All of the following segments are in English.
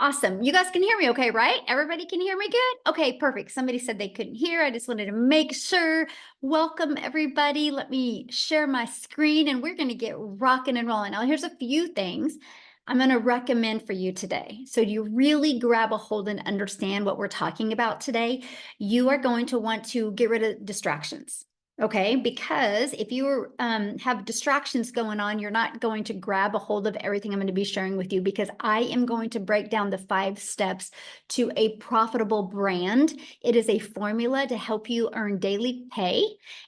Awesome. You guys can hear me okay, right? Everybody can hear me good? Okay, perfect. Somebody said they couldn't hear. I just wanted to make sure. Welcome, everybody. Let me share my screen and we're going to get rocking and rolling. Now, here's a few things I'm going to recommend for you today. So you really grab a hold and understand what we're talking about today. You are going to want to get rid of distractions. Okay, because if you have distractions going on, you're not going to grab a hold of everything I'm going to be sharing with you, because I am going to break down the 5 steps to a profitable brand. It is a formula to help you earn daily pay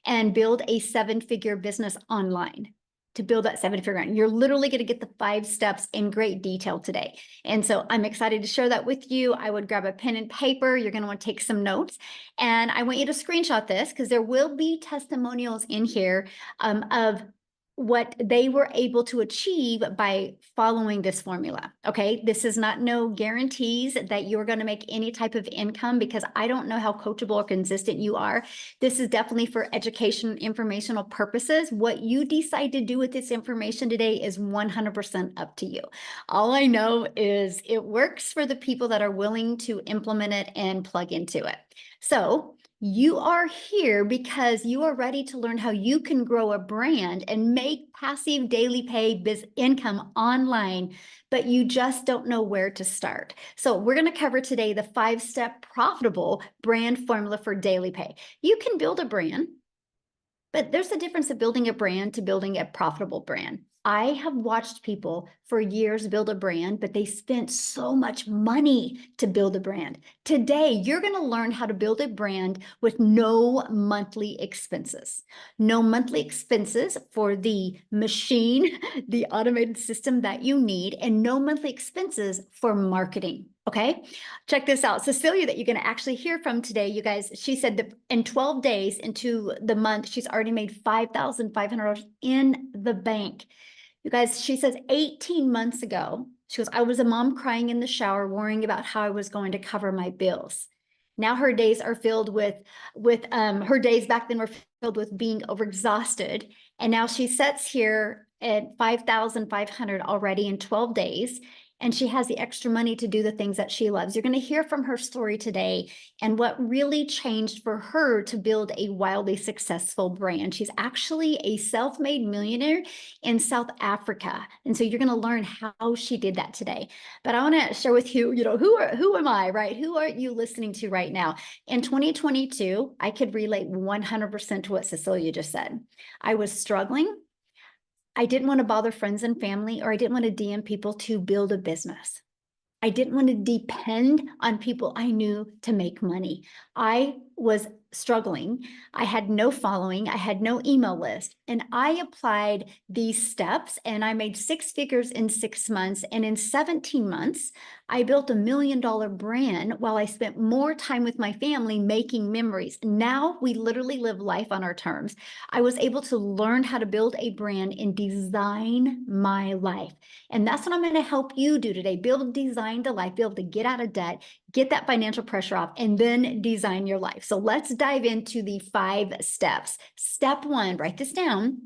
and build a 7-figure business online. To build that 7-figure brand, you're literally going to get the 5 steps in great detail today. And so I'm excited to share that with you. I would grab a pen and paper. You're going to want to take some notes. And I want you to screenshot this because there will be testimonials in here of what they were able to achieve by following this formula. Okay, this is not no guarantees that you're going to make any type of income, because I don't know how coachable or consistent you are. This is definitely for education, informational purposes. What you decide to do with this information today is 100% up to you. All I know is it works for the people that are willing to implement it and plug into it. So you are here because you are ready to learn how you can grow a brand and make passive daily pay income online, but you just don't know where to start. So we're going to cover today the 5-step profitable brand formula for daily pay. You can build a brand, but there's a difference of building a brand to building a profitable brand. I have watched people for years build a brand, but they spent so much money to build a brand. Today, you're going to learn how to build a brand with no monthly expenses. No monthly expenses for the machine, the automated system that you need, and no monthly expenses for marketing. Okay, check this out. Cecilia, that you're going to actually hear from today, you guys, she said that in 12 days into the month, she's already made $5,500 in the bank. You guys, she says 18 months ago, she goes, I was a mom crying in the shower, worrying about how I was going to cover my bills. Now her days are filled with her days back then were filled with being overexhausted. And now she sits here at 5,500 already in 12 days. And she has the extra money to do the things that she loves. You're going to hear from her story today and what really changed for her to build a wildly successful brand. She's actually a self-made millionaire in South Africa. And so you're going to learn how she did that today. But I want to share with you, who am I, right? Who are you listening to right now? In 2022, I could relate 100% to what Cecilia just said. I was struggling. I didn't want to bother friends and family, or I didn't want to DM people to build a business. I didn't want to depend on people I knew to make money. I was struggling. I had no following. I had no email list. And I applied these steps and I made 6 figures in 6 months. And in 17 months, I built $1 million brand while I spent more time with my family making memories. Now we literally live life on our terms. I was able to learn how to build a brand and design my life. And that's what I'm going to help you do today. Build, design the life, be able to get out of debt, get that financial pressure off, and then design your life. So let's dive into the 5 steps. Step 1, write this down.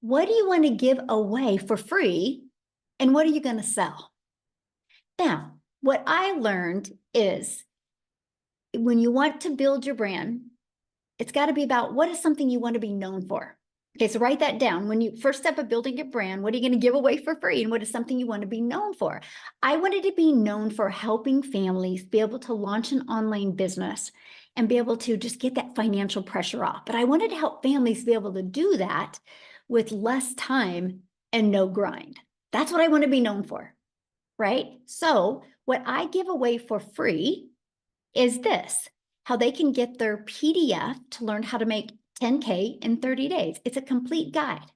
What do you want to give away for free? And what are you going to sell? Now, what I learned is when you want to build your brand, it's got to be about what is something you want to be known for. Okay, so write that down. When you first step of building a brand, what are you going to give away for free? And what is something you want to be known for? I wanted to be known for helping families be able to launch an online business and be able to just get that financial pressure off. But I wanted to help families be able to do that with less time and no grind. That's what I want to be known for, right? So what I give away for free is this: how they can get their PDF to learn how to make 10K in 30 days. It's a complete guide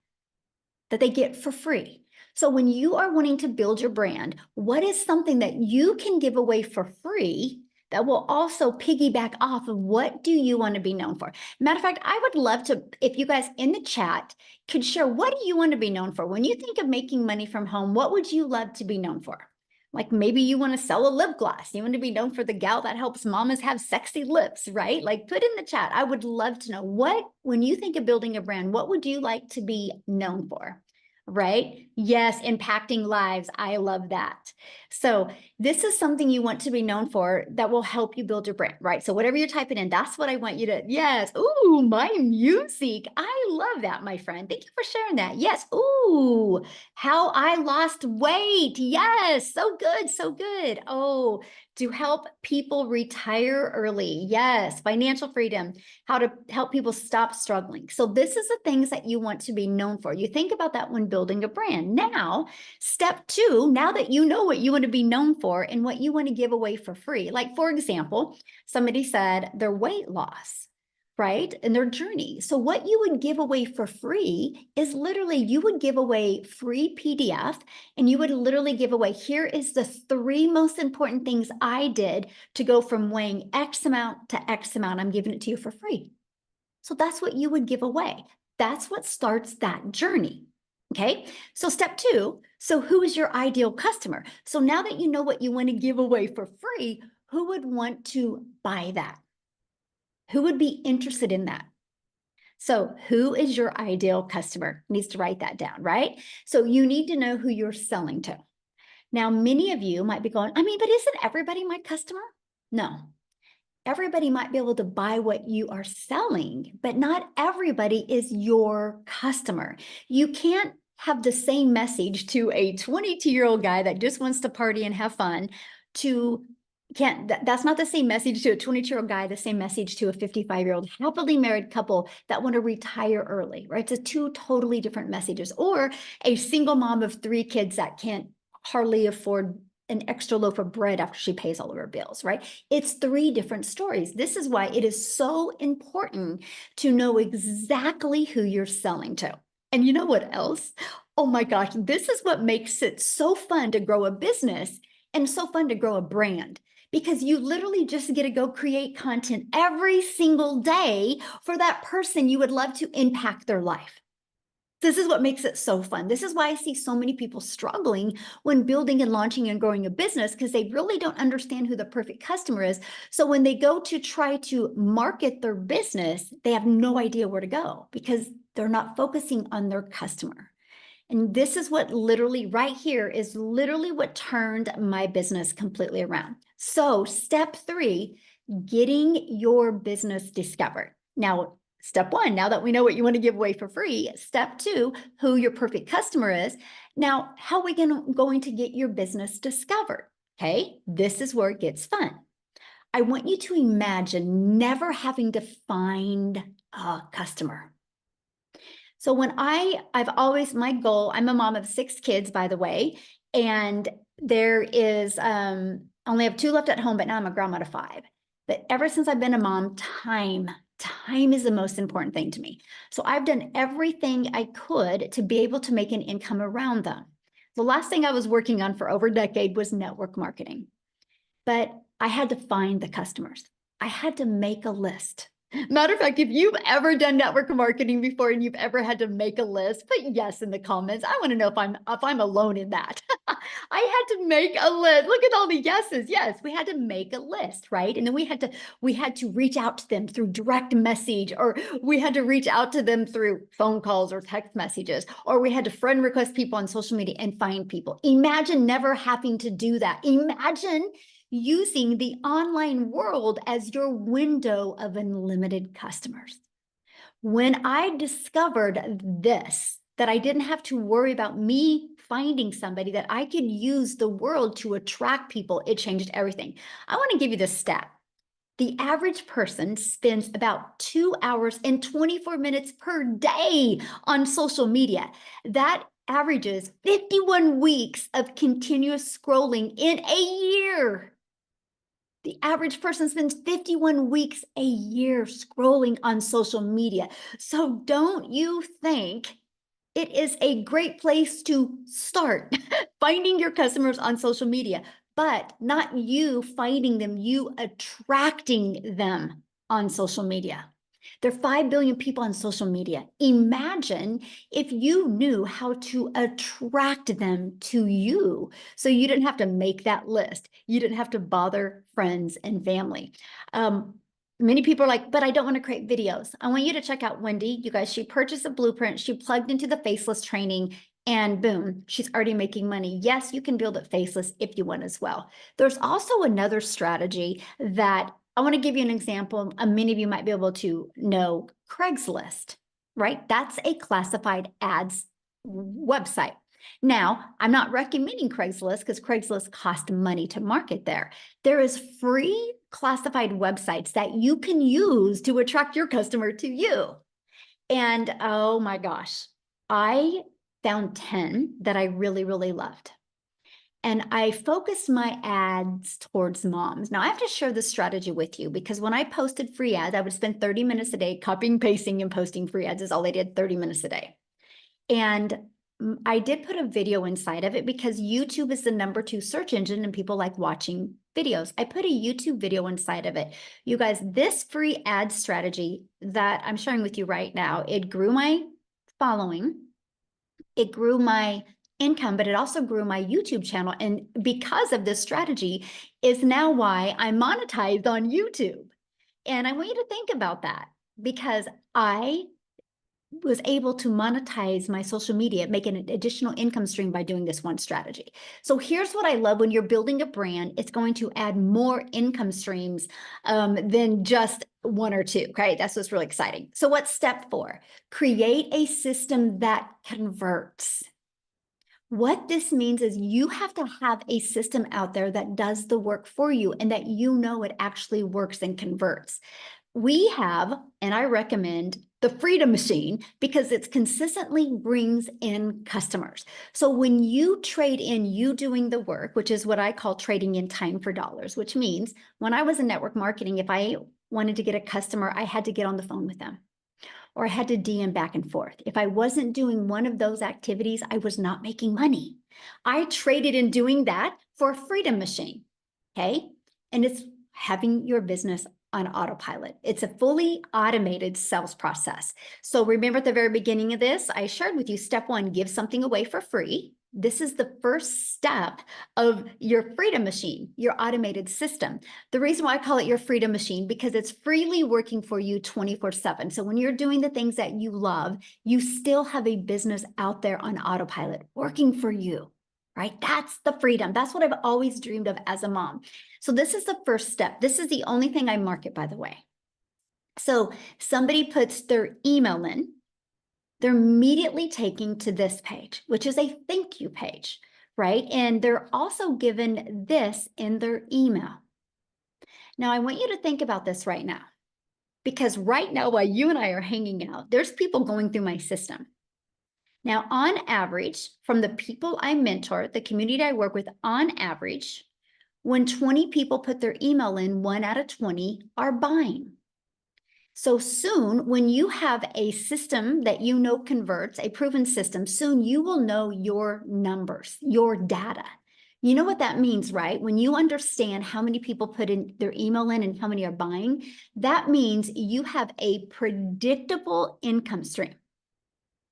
that they get for free. So when you are wanting to build your brand, what is something that you can give away for free that will also piggyback off of what do you want to be known for? Matter of fact, I would love to, if you guys in the chat could share, what do you want to be known for? When you think of making money from home, what would you love to be known for? Like maybe you want to sell a lip gloss. You want to be known for the gal that helps mamas have sexy lips, right? Like put in the chat. I would love to know when you think of building a brand, what would you like to be known for? right? Yes, impacting lives. I love that. So this is something you want to be known for that will help you build your brand, right? So whatever you're typing in, that's what I want you to, yes. Ooh, my music. I love that, my friend. Thank you for sharing that. Yes. Ooh, how I lost weight. Yes. So good. So good. Oh, to help people retire early. Yes. Financial freedom, how to help people stop struggling. So this is the things that you want to be known for. You think about that when building a brand. Now, step two, now that you know what you want to be known for and what you want to give away for free. Like, for example, somebody said their weight loss, right? And their journey. So what you would give away for free is literally, you would give away free PDF, and you would literally give away, here is the 3 most important things I did to go from weighing X amount to X amount. I'm giving it to you for free. So that's what you would give away. That's what starts that journey. Okay. So step two. So who is your ideal customer? So now that you know what you want to give away for free, who would want to buy that? Who would be interested in that? So who is your ideal customer? Needs to write that down, right? So you need to know who you're selling to. Now, many of you might be going, I mean, but isn't everybody my customer? No, everybody might be able to buy what you are selling, but not everybody is your customer. You can't have the same message to a 22-year-old guy that just wants to party and have fun that's not the same message to a 22-year-old guy, the same message to a 55-year-old happily married couple that want to retire early, right? It's two totally different messages. Or a single mom of 3 kids that can't hardly afford an extra loaf of bread after she pays all of her bills, right? It's 3 different stories. This is why it is so important to know exactly who you're selling to. And you know what else? Oh my gosh, this is what makes it so fun to grow a business and so fun to grow a brand, because you literally just get to go create content every single day for that person you would love to impact their life. This is what makes it so fun. This is why I see so many people struggling when building and launching and growing a business, because they really don't understand who the perfect customer is. So when they go to try to market their business, they have no idea where to go because they're not focusing on their customer. And this is what literally right here is literally what turned my business completely around. So step 3, getting your business discovered. Now, step 1, now that we know what you want to give away for free, step 2, who your perfect customer is. Now, how are we going to get your business discovered? Okay, this is where it gets fun. I want you to imagine never having to find a customer. So when I've always, my goal, I'm a mom of 6 kids, by the way, and there is, only have 2 left at home, but now I'm a grandma to 5. But ever since I've been a mom, time is the most important thing to me. So I've done everything I could to be able to make an income around them. The last thing I was working on for over a decade was network marketing, but I had to find the customers. I had to make a list. Matter of fact, if you've ever done network marketing before and you've ever had to make a list, put yes in the comments. I want to know if I'm alone in that. I had to make a list. Look at all the yeses. Yes, we had to make a list, right? And then we had to reach out to them through direct message, or we had to reach out to them through phone calls or text messages, or we had to friend request people on social media and find people. Imagine never having to do that. Imagine using the online world as your window of unlimited customers. When I discovered this, that I didn't have to worry about me finding somebody, that I could use the world to attract people, it changed everything. I want to give you this stat. The average person spends about 2 hours and 24 minutes per day on social media. That averages 51 weeks of continuous scrolling in a year. The average person spends 51 weeks a year scrolling on social media. So don't you think it is a great place to start finding your customers on social media, but not you finding them, you attracting them on social media. There are 5 billion people on social media. Imagine if you knew how to attract them to you, so you didn't have to make that list. You didn't have to bother friends and family. Many people are like, but I don't want to create videos. I want you to check out Wendy. You guys, she purchased a blueprint. She plugged into the Faceless training and boom, she's already making money. Yes, you can build it faceless if you want as well. There's also another strategy that I want to give you an example. Many of you might be able to know Craigslist, right? That's a classified ads website. Now, I'm not recommending Craigslist because Craigslist costs money to market there. There is free classified websites that you can use to attract your customer to you. And oh my gosh, I found 10 that I really, really loved. And I focused my ads towards moms. Now I have to share this strategy with you because when I posted free ads, I would spend 30 minutes a day copying, pasting, and posting free ads is all I did, 30 minutes a day. And I did put a video inside of it because YouTube is the #2 search engine and people like watching videos. I put a YouTube video inside of it. You guys, this free ad strategy that I'm sharing with you right now, it grew my following, it grew my income, but it also grew my YouTube channel. And because of this strategy is now why I monetized on YouTube. And I want you to think about that because I was able to monetize my social media, make an additional income stream by doing this one strategy. So here's what I love when you're building a brand, it's going to add more income streams than just one or two, okay? That's what's really exciting. So what's step 4? Create a system that converts. What this means is you have to have a system out there that does the work for you and that you know it actually works and converts. We have, and I recommend the Freedom Machine because it consistently brings in customers. So when you trade in you doing the work, which is what I call trading in time for dollars, which means when I was in network marketing, if I wanted to get a customer, I had to get on the phone with them or I had to DM back and forth. If I wasn't doing one of those activities, I was not making money. I traded in doing that for a Freedom Machine, okay? And it's having your business on autopilot. It's a fully automated sales process. So remember at the very beginning of this, I shared with you step 1, give something away for free. This is the first step of your Freedom Machine, your automated system. The reason why I call it your Freedom Machine, because it's freely working for you 24/7. So when you're doing the things that you love, you still have a business out there on autopilot working for you, right? That's the freedom. That's what I've always dreamed of as a mom. So this is the first step. This is the only thing I market, by the way. So somebody puts their email in, they're immediately taken to this page, which is a thank you page, right? And they're also given this in their email. Now, I want you to think about this right now, because right now, while you and I are hanging out, there's people going through my system. Now, on average, from the people I mentor, the community I work with, on average, when 20 people put their email in, 1 out of 20 are buying. So soon, when you have a system that you know converts, a proven system, soon you will know your numbers, your data. You know what that means, right? When you understand how many people put in their email in and how many are buying, that means you have a predictable income stream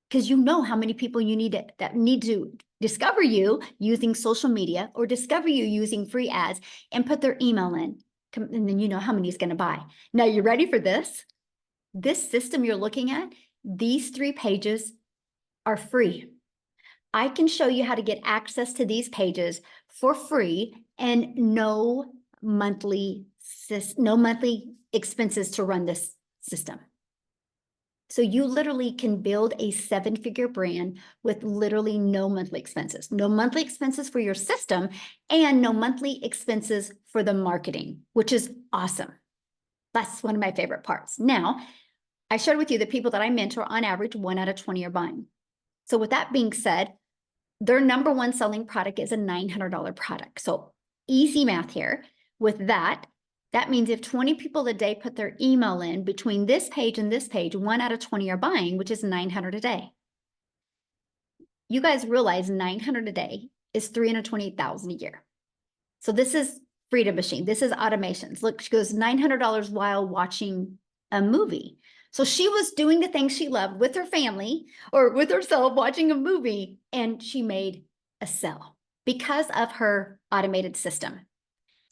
because you know how many people you need that need to discover you using social media or discover you using free ads and put their email in. And then you know how many is going to buy. Now, you ready for this? This system you're looking at, these 3 pages are free. I can show you how to get access to these pages for free and no monthly expenses to run this system. So you literally can build a 7-figure brand with literally no monthly expenses for your system and no monthly expenses for the marketing, which is awesome. That's one of my favorite parts. Now, I shared with you the people that I mentor, on average, 1 out of 20 are buying. So with that being said, their #1 selling product is a $900 product. So easy math here. With that, that means if 20 people a day put their email in between this page and this page, 1 out of 20 are buying, which is 900 a day. You guys realize 900 a day is $328,000 a year. So this is Freedom Machine. This is automations. Look, she goes $900 while watching a movie. So she was doing the things she loved with her family or with herself watching a movie, and she made a sale because of her automated system.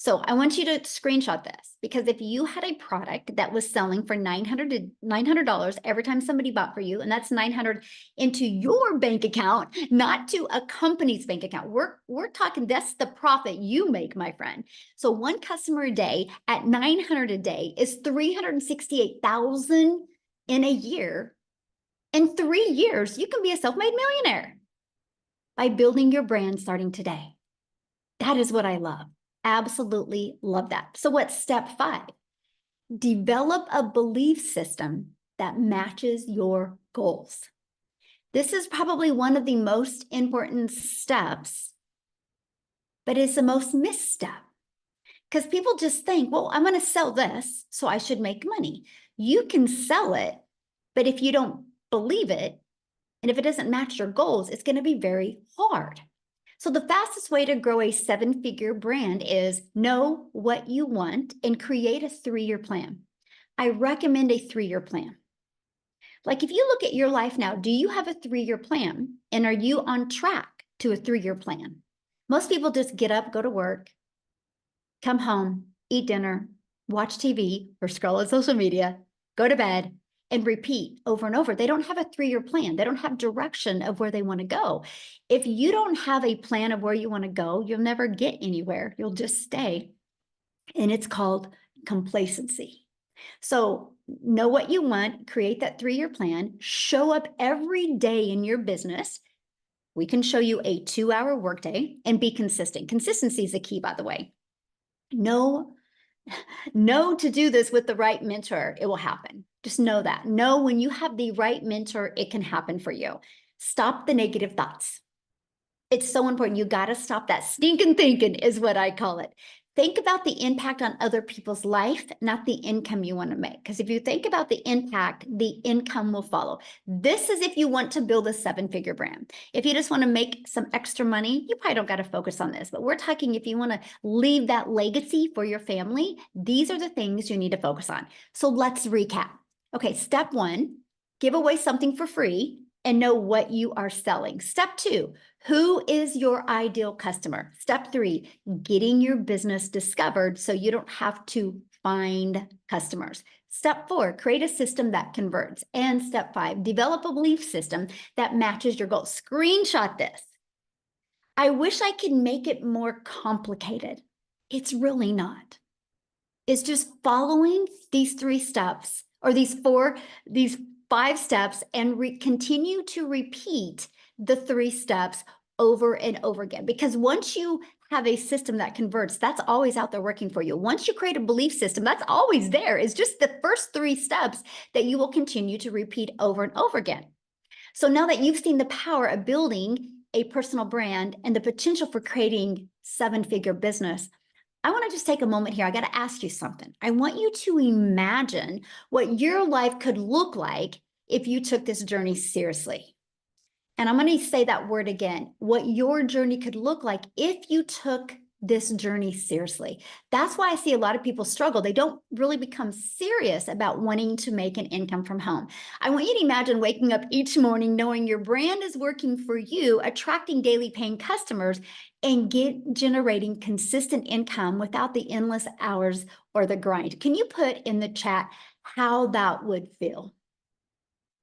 So I want you to screenshot this, because if you had a product that was selling for $900 every time somebody bought for you, and that's 900 into your bank account, not to a company's bank account. We're talking, that's the profit you make, my friend. So one customer a day at 900 a day is 368,000 in a year. In 3 years, you can be a self-made millionaire by building your brand starting today. That is what I love. Absolutely love that. So what's step 5? Develop a belief system that matches your goals. This is probably one of the most important steps, but it's the most missed step, because people just think, well, I'm going to sell this, so I should make money. You can sell it, but if you don't believe it, and if it doesn't match your goals, it's going to be very hard. So the fastest way to grow a 7-figure brand is know what you want and create a 3-year plan. I recommend a 3-year plan. Like, if you look at your life now, do you have a 3-year plan? And are you on track to a 3-year plan? Most people just get up, go to work, come home, eat dinner, watch TV or scroll on social media, go to bed, and repeat over and over. They don't have a 3-year plan. They don't have direction of where they want to go. If you don't have a plan of where you want to go, you'll never get anywhere. You'll just stay. And it's called complacency. So know what you want, create that 3-year plan, show up every day in your business. We can show you a 2-hour workday, and be consistent. Consistency is the key, by the way. Know to do this with the right mentor, it will happen. Just know that. Know when you have the right mentor, it can happen for you. Stop the negative thoughts. It's so important. You got to stop that stinking thinking, is what I call it. Think about the impact on other people's life, not the income you want to make. Because if you think about the impact, the income will follow. This is if you want to build a 7-figure brand. If you just want to make some extra money, you probably don't got to focus on this. But we're talking if you want to leave that legacy for your family, these are the things you need to focus on. So let's recap. Okay, step 1, give away something for free and know what you are selling. Step 2, who is your ideal customer? Step 3, getting your business discovered so you don't have to find customers. Step 4, create a system that converts. And step 5, develop a belief system that matches your goals. Screenshot this. I wish I could make it more complicated. It's really not. It's just following these 3 steps, or these 5 steps, and continue to repeat the 3 steps over and over again. Because once you have a system that converts, that's always out there working for you. Once you create a belief system, that's always there. It's just the first 3 steps that you will continue to repeat over and over again. So now that you've seen the power of building a personal brand and the potential for creating 7-figure business, I want to just take a moment here. I got to ask you something. I want you to imagine what your life could look like if you took this journey seriously. And I'm going to say that word again, what your journey could look like if you took this journey seriously. That's why I see a lot of people struggle. They don't really become serious about wanting to make an income from home. I want you to imagine waking up each morning knowing your brand is working for you, attracting daily paying customers, and generating consistent income without the endless hours or the grind. Can you put in the chat how that would feel?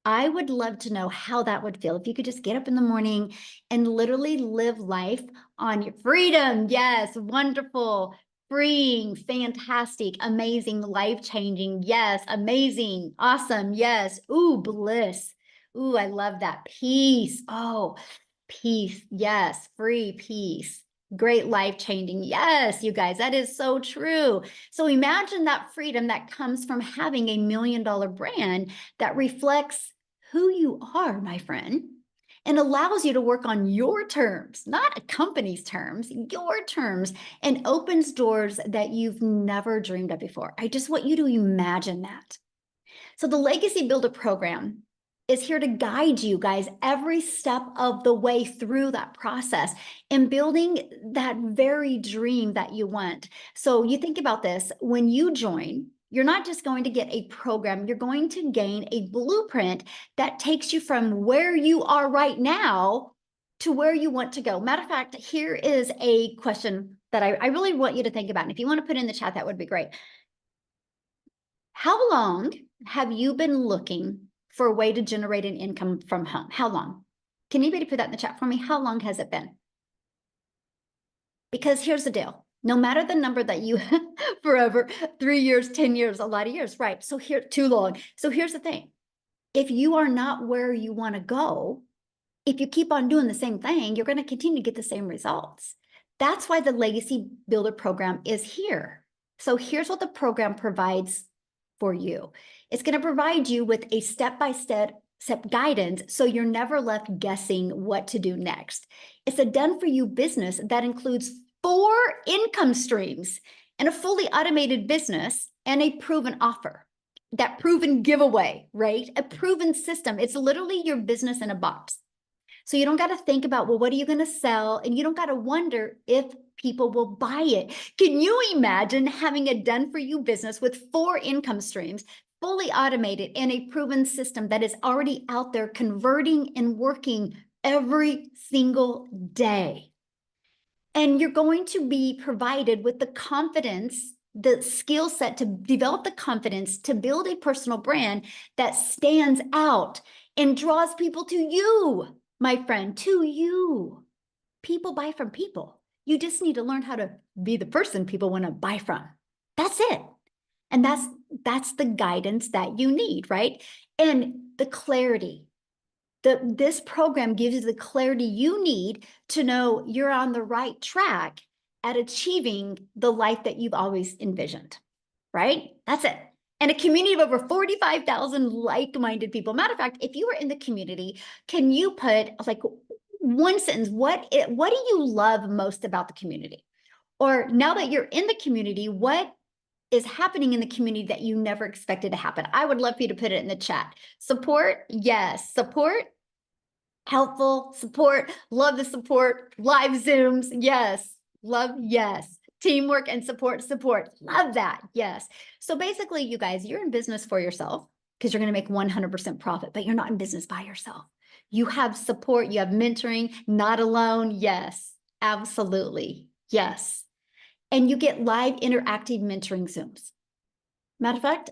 I would love to know how that would feel if you could just get up in the morning and literally live life on your freedom. Yes, wonderful, freeing, fantastic, amazing, life-changing. Yes, amazing, awesome. Yes, ooh, bliss. Ooh, I love that. Peace. Oh, peace. Yes, free peace. Great, life-changing. Yes, you guys, that is so true. So imagine that freedom that comes from having a $1 million brand that reflects who you are, my friend, and allows you to work on your terms, not a company's terms, your terms, and opens doors that you've never dreamed of before. I just want you to imagine that. So the Legacy Builder program is here to guide you guys every step of the way through that process and building that very dream that you want. So you think about this, when you join, you're not just going to get a program, you're going to gain a blueprint that takes you from where you are right now to where you want to go. Matter of fact, here is a question that I really want you to think about. And if you want to put in the chat, that would be great. How long have you been looking for a way to generate an income from home? How long? Can anybody put that in the chat for me? How long has it been? Because here's the deal. No matter the number that you forever, 3 years, 10 years, a lot of years, right? So here, too long. So here's the thing. If you are not where you want to go, if you keep on doing the same thing, you're going to continue to get the same results. That's why the Legacy Builder program is here. So here's what the program provides for you. It's going to provide you with a step-by-step guidance so you're never left guessing what to do next. It's a done-for-you business that includes 4 income streams and a fully automated business and a proven offer. That proven giveaway, right? A proven system. It's literally your business in a box. So you don't got to think about, well, what are you going to sell? And you don't got to wonder if people will buy it. Can you imagine having a done-for-you business with 4 income streams, fully automated, and a proven system that is already out there converting and working every single day? And you're going to be provided with the confidence, the skill set to develop the confidence to build a personal brand that stands out and draws people to you, my friend, to you. People buy from people. You just need to learn how to be the person people want to buy from. That's it. And that's the guidance that you need, right? And the clarity. This program gives you the clarity you need to know you're on the right track at achieving the life that you've always envisioned, right? That's it. And a community of over 45,000 like-minded people. Matter of fact, if you were in the community, can you put like one sentence, what do you love most about the community? Or now that you're in the community, what is happening in the community that you never expected to happen? I would love for you to put it in the chat. Support, yes. Support, helpful, support, love the support, live Zooms, yes. Love, yes. Teamwork and support, love that, yes. So basically, you guys, you're in business for yourself because you're going to make 100% profit, but you're not in business by yourself. You have support, you have mentoring, not alone, yes, absolutely, yes. And you get live interactive mentoring Zooms. Matter of fact,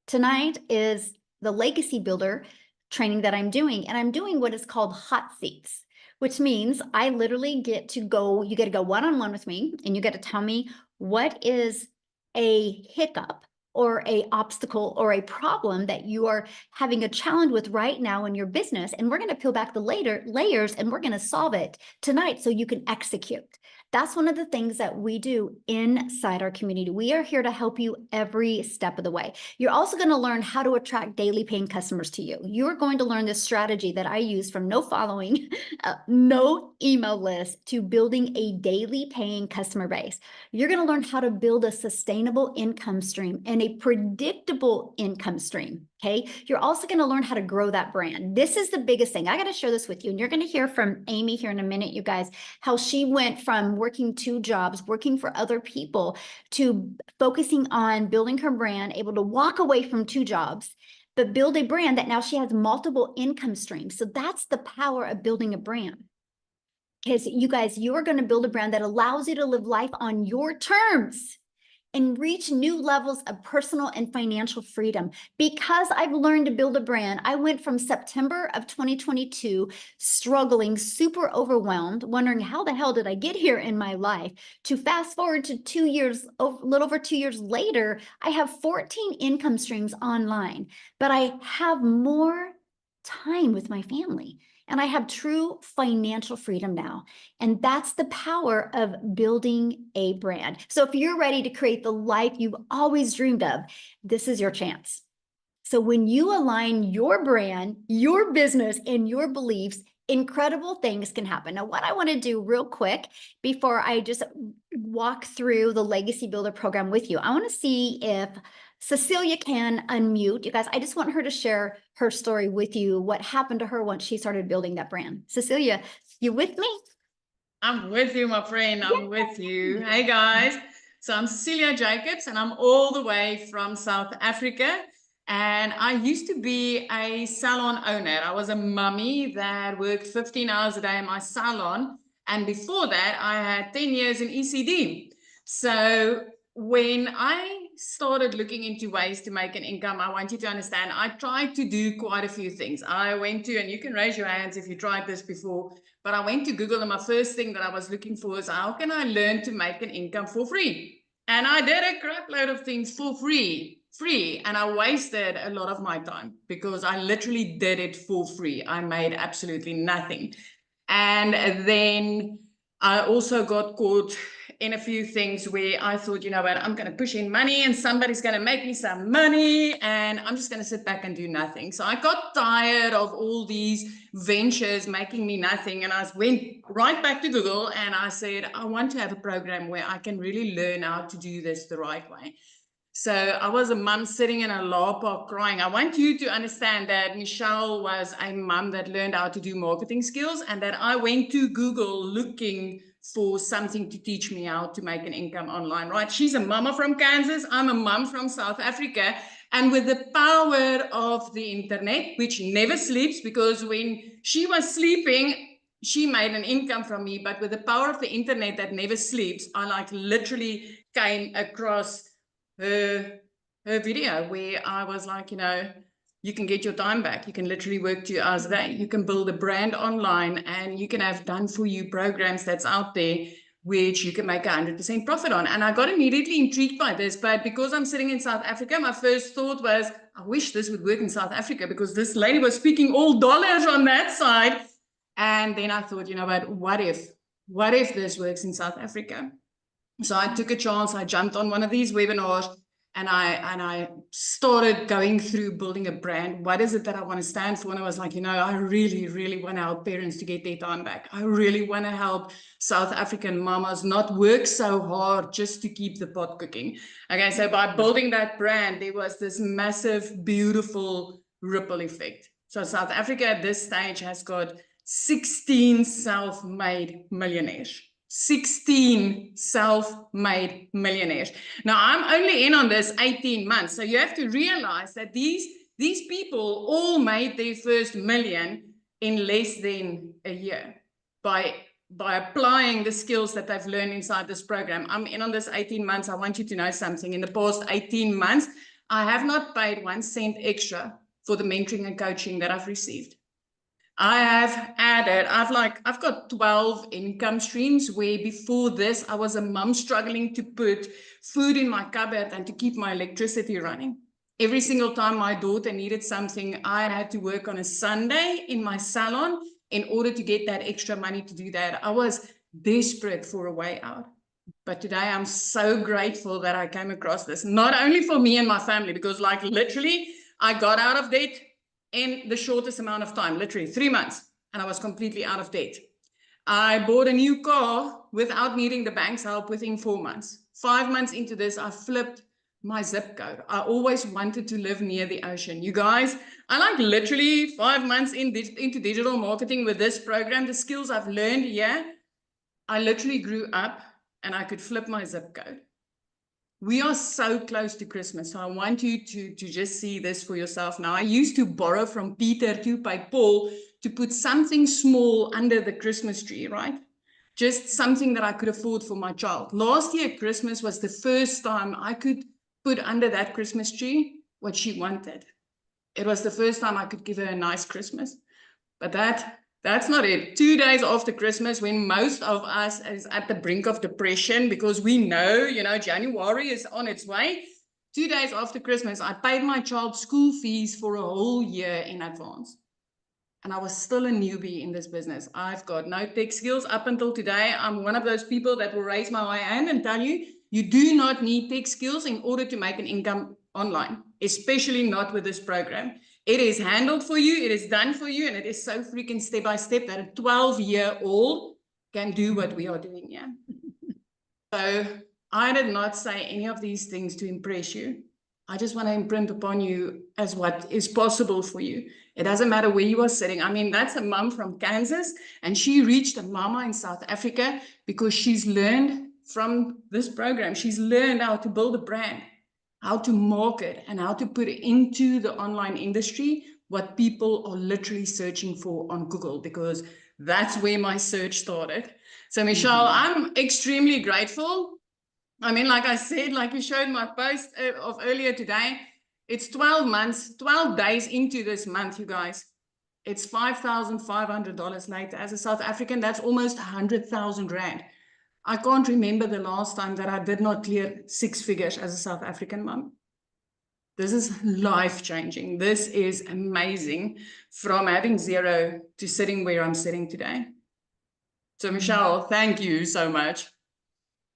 tonight is the Legacy Builder training that I'm doing, and I'm doing what is called hot seats, which means I literally get to go, you get to go one-on-one with me, and you get to tell me what is a hiccup or a obstacle or a problem that you are having a challenge with right now in your business. And we're going to peel back the layers and we're going to solve it tonight so you can execute. That's one of the things that we do inside our community. We are here to help you every step of the way. You're also going to learn how to attract daily paying customers to you. You're going to learn this strategy that I use from no following, no email list to building a daily paying customer base. You're going to learn how to build a sustainable income stream and a predictable income stream. Okay. You're also going to learn how to grow that brand. This is the biggest thing. I got to share this with you. And you're going to hear from Amy here in a minute, you guys, how she went from working 2 jobs, working for other people, to focusing on building her brand, able to walk away from 2 jobs, but build a brand that now she has multiple income streams. So that's the power of building a brand. Because you guys, you're going to build a brand that allows you to live life on your terms and reach new levels of personal and financial freedom. Because I've learned to build a brand, I went from September of 2022, struggling, super overwhelmed, wondering how the hell did I get here in my life, to fast forward to 2 years, a little over 2 years later, I have 14 income streams online, but I have more time with my family. And I have true financial freedom now. And that's the power of building a brand. So if you're ready to create the life you've always dreamed of, this is your chance. So when you align your brand, your business, and your beliefs, incredible things can happen. Now, what I want to do real quick before I just walk through the Legacy Builder program with you, I want to see if Cecilia can unmute. You guys, I just want her to share her story with you, what happened to her once she started building that brand. Cecilia, you with me? I'm with you, my friend. I'm with you. Hey, guys. So I'm Cecilia Jacobs, and I'm all the way from South Africa. And I used to be a salon owner. I was a mummy that worked 15 hours a day in my salon. And before that, I had 10 years in ECD. So when I started looking into ways to make an income, I want you to understand, I tried to do quite a few things. I went to, and you can raise your hands if you tried this before, but I went to Google, and my first thing that I was looking for is, how can I learn to make an income for free? And I did a crap load of things for free, and I wasted a lot of my time because I literally did it for free. I made absolutely nothing. And then I also got caught in a few things where I thought, you know what, I'm going to push in money and somebody's going to make me some money and I'm just going to sit back and do nothing. So I got tired of all these ventures making me nothing. And I went right back to Google and I said, I want to have a program where I can really learn how to do this the right way. So I was a mum sitting in a law park crying. I want you to understand that Michelle was a mum that learned how to do marketing skills and that I went to Google looking for something to teach me how to make an income online, right? She's a mama from Kansas. I'm a mum from South Africa. And with the power of the internet, which never sleeps, because when she was sleeping, she made an income from me. But with the power of the internet that never sleeps, I like literally came across her video where I was like, you know, you can get your time back. You can literally work 2 hours a day. You can build a brand online and you can have done for you programs that's out there which you can make 100% profit on. And I got immediately intrigued by this, but because I'm sitting in South Africa, my first thought was, I wish this would work in South Africa because this lady was speaking all dollars on that side. And then I thought, you know what if this works in South Africa? So I took a chance. I jumped on one of these webinars and I started going through building a brand. What is it that I want to stand for? And I was like, you know, I really, really want to help parents to get their time back. I really want to help South African mamas not work so hard just to keep the pot cooking. Okay, so by building that brand, there was this massive, beautiful ripple effect. So South Africa at this stage has got 16 self-made millionaires. 16 self-made millionaires. Now, I'm only in on this 18 months. So you have to realize that these people all made their first million in less than a year by applying the skills that they've learned inside this program. I'm in on this 18 months. I want you to know something. In the past 18 months, I have not paid 1 cent extra for the mentoring and coaching that I've received. I have added, I've got 12 income streams where before this, I was a mum struggling to put food in my cupboard and to keep my electricity running. Every single time my daughter needed something, I had to work on a Sunday in my salon in order to get that extra money to do that. I was desperate for a way out. But today I'm so grateful that I came across this, not only for me and my family, because like literally I got out of debt in the shortest amount of time, literally 3 months, and I was completely out of debt. I bought a new car without needing the bank's help within 4 months. 5 months into this, I flipped my zip code. I always wanted to live near the ocean. You guys, I like literally 5 months into digital marketing with this program, the skills I've learned here, I literally grew up and I could flip my zip code. We are so close to Christmas, so I want you to just see this for yourself now. I used to borrow from Peter to pay Paul to put something small under the Christmas tree, right? Just something that I could afford for my child. Last year, Christmas was the first time I could put under that Christmas tree what she wanted. It was the first time I could give her a nice Christmas. But that's not it. 2 days after Christmas, when most of us is at the brink of depression because we know, you know, January is on its way. 2 days after Christmas, I paid my child's school fees for a whole year in advance. And I was still a newbie in this business. I've got no tech skills up until today. I'm one of those people that will raise my hand and tell you, you do not need tech skills in order to make an income online, especially not with this program. It is handled for you, it is done for you, and it is so freaking step by step that a 12-year-old can do what we are doing here. So I did not say any of these things to impress you. I just want to imprint upon you as what is possible for you. It doesn't matter where you are sitting. I mean, that's a mom from Kansas, and she reached a mama in South Africa because she's learned from this program. She's learned how to build a brand, how to market, and how to put into the online industry what people are literally searching for on Google, because that's where my search started. So Michelle, Mhm. I'm extremely grateful. I mean, like I said, like you showed my post of earlier today, it's 12 months, 12 days into this month, you guys. It's $5,500 later. As a South African, that's almost 100,000 Rand. I can't remember the last time that I did not clear 6 figures as a South African mom. This is life-changing. This is amazing, from having zero to sitting where I'm sitting today. So Michelle, thank you so much.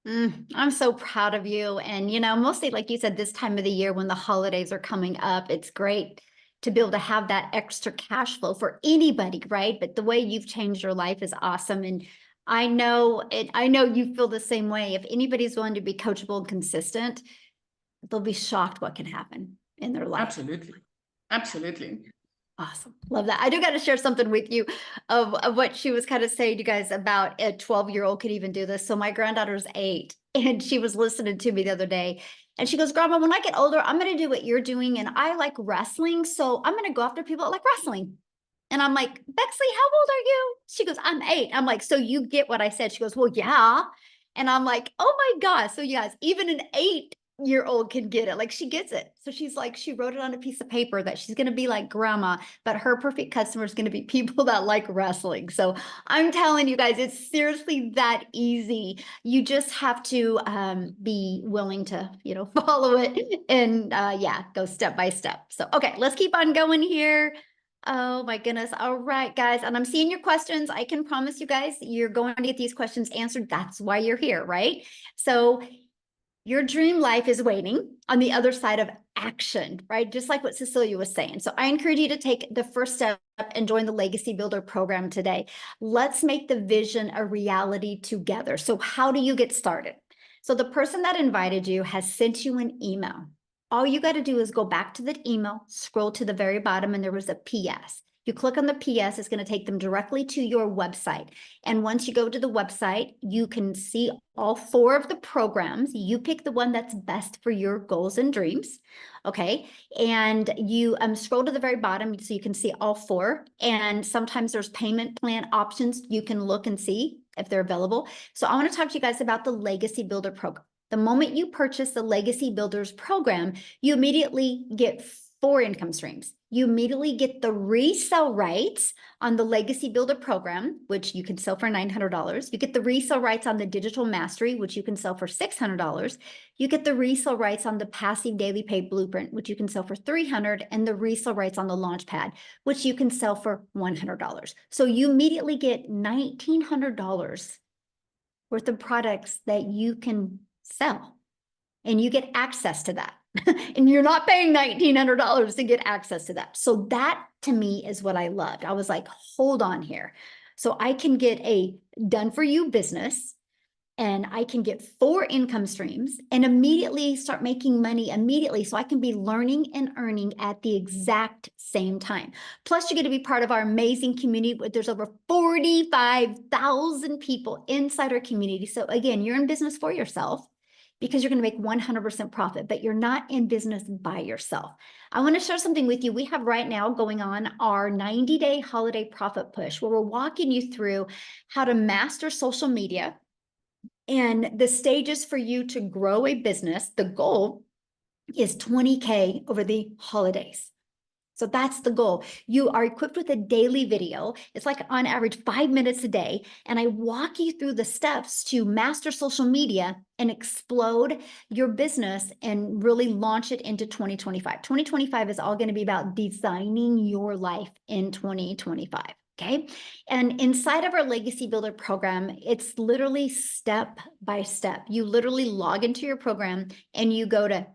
I'm so proud of you. And, mostly like you said, this time of the year when the holidays are coming up, it's great to be able to have that extra cash flow for anybody, right? But the way you've changed your life is awesome. And I know you feel the same way. If anybody's willing to be coachable and consistent, they'll be shocked what can happen in their life. Absolutely. Absolutely. Awesome. Love that. I do got to share something with you of what she was kind of saying, you guys, about a 12-year-old could even do this. So my granddaughter's 8 and she was listening to me the other day and she goes, Grandma, when I get older, I'm going to do what you're doing. And I like wrestling. So I'm going to go after people that like wrestling. And I'm like, Bexley, how old are you? She goes, I'm 8. I'm like, so you get what I said? She goes, well, yeah. And I'm like, oh my gosh. So you guys, even an 8-year-old can get it. Like she gets it. So she's like, she wrote it on a piece of paper that she's going to be like grandma, but her perfect customer is going to be people that like wrestling. So I'm telling you guys, it's seriously that easy. You just have to be willing to, follow it and go step by step. So, okay, let's keep on going here. Oh my goodness. All right, guys. And I'm seeing your questions. I can promise you guys, you're going to get these questions answered. That's why you're here, right? So your dream life is waiting on the other side of action, right? Just like what Cecilia was saying. So I encourage you to take the first step and join the Legacy Builder program today. Let's make the vision a reality together. So how do you get started? So the person that invited you has sent you an email. All you got to do is go back to the email, scroll to the very bottom, and there was a PS. You click on the PS, it's going to take them directly to your website. And once you go to the website, you can see all 4 of the programs. You pick the one that's best for your goals and dreams. Okay. And you scroll to the very bottom so you can see all 4. And sometimes there's payment plan options. You can look and see if they're available. So I want to talk to you guys about the Legacy Builder program. The moment you purchase the Legacy Builders program, you immediately get 4 income streams. You immediately get the resale rights on the Legacy Builder program, which you can sell for $900. You get the resale rights on the Digital Mastery, which you can sell for $600. You get the resale rights on the Passive Daily Pay Blueprint, which you can sell for $300, and the resale rights on the Launchpad, which you can sell for $100. So you immediately get $1,900 worth of products that you can sell, and you get access to that. And you're not paying $1,900 to get access to that. So that to me is what I loved. I was like, hold on here. So I can get a done for you business and I can get 4 income streams and immediately start making money immediately. So I can be learning and earning at the exact same time. Plus you get to be part of our amazing community. There's over 45,000 people inside our community. So again, you're in business for yourself, because you're going to make 100% profit, but you're not in business by yourself. I want to share something with you. We have right now going on our 90-day holiday profit push, where we're walking you through how to master social media and the stages for you to grow a business. The goal is 20K over the holidays. So that's the goal. You are equipped with a daily video. It's like on average 5 minutes a day. And I walk you through the steps to master social media and explode your business and really launch it into 2025. 2025 is all going to be about designing your life in 2025. Okay. And inside of our Legacy Builder program, it's literally step by step. You literally log into your program and you go to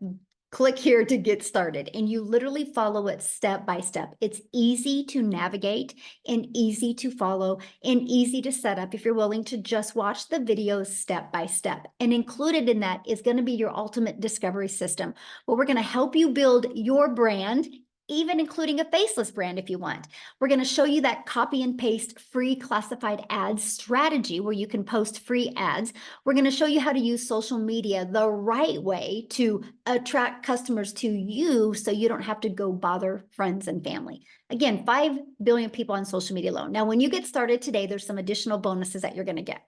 click here to get started, and you literally follow it step by step. It's easy to navigate and easy to follow and easy to set up if you're willing to just watch the videos step by step. And included in that is going to be your ultimate discovery system, where we're going to help you build your brand even including a faceless brand if you want. We're going to show you that copy and paste free classified ads strategy where you can post free ads. We're going to show you how to use social media the right way to attract customers to you so you don't have to go bother friends and family. Again, 5 billion people on social media alone. Now, when you get started today, there's some additional bonuses that you're going to get.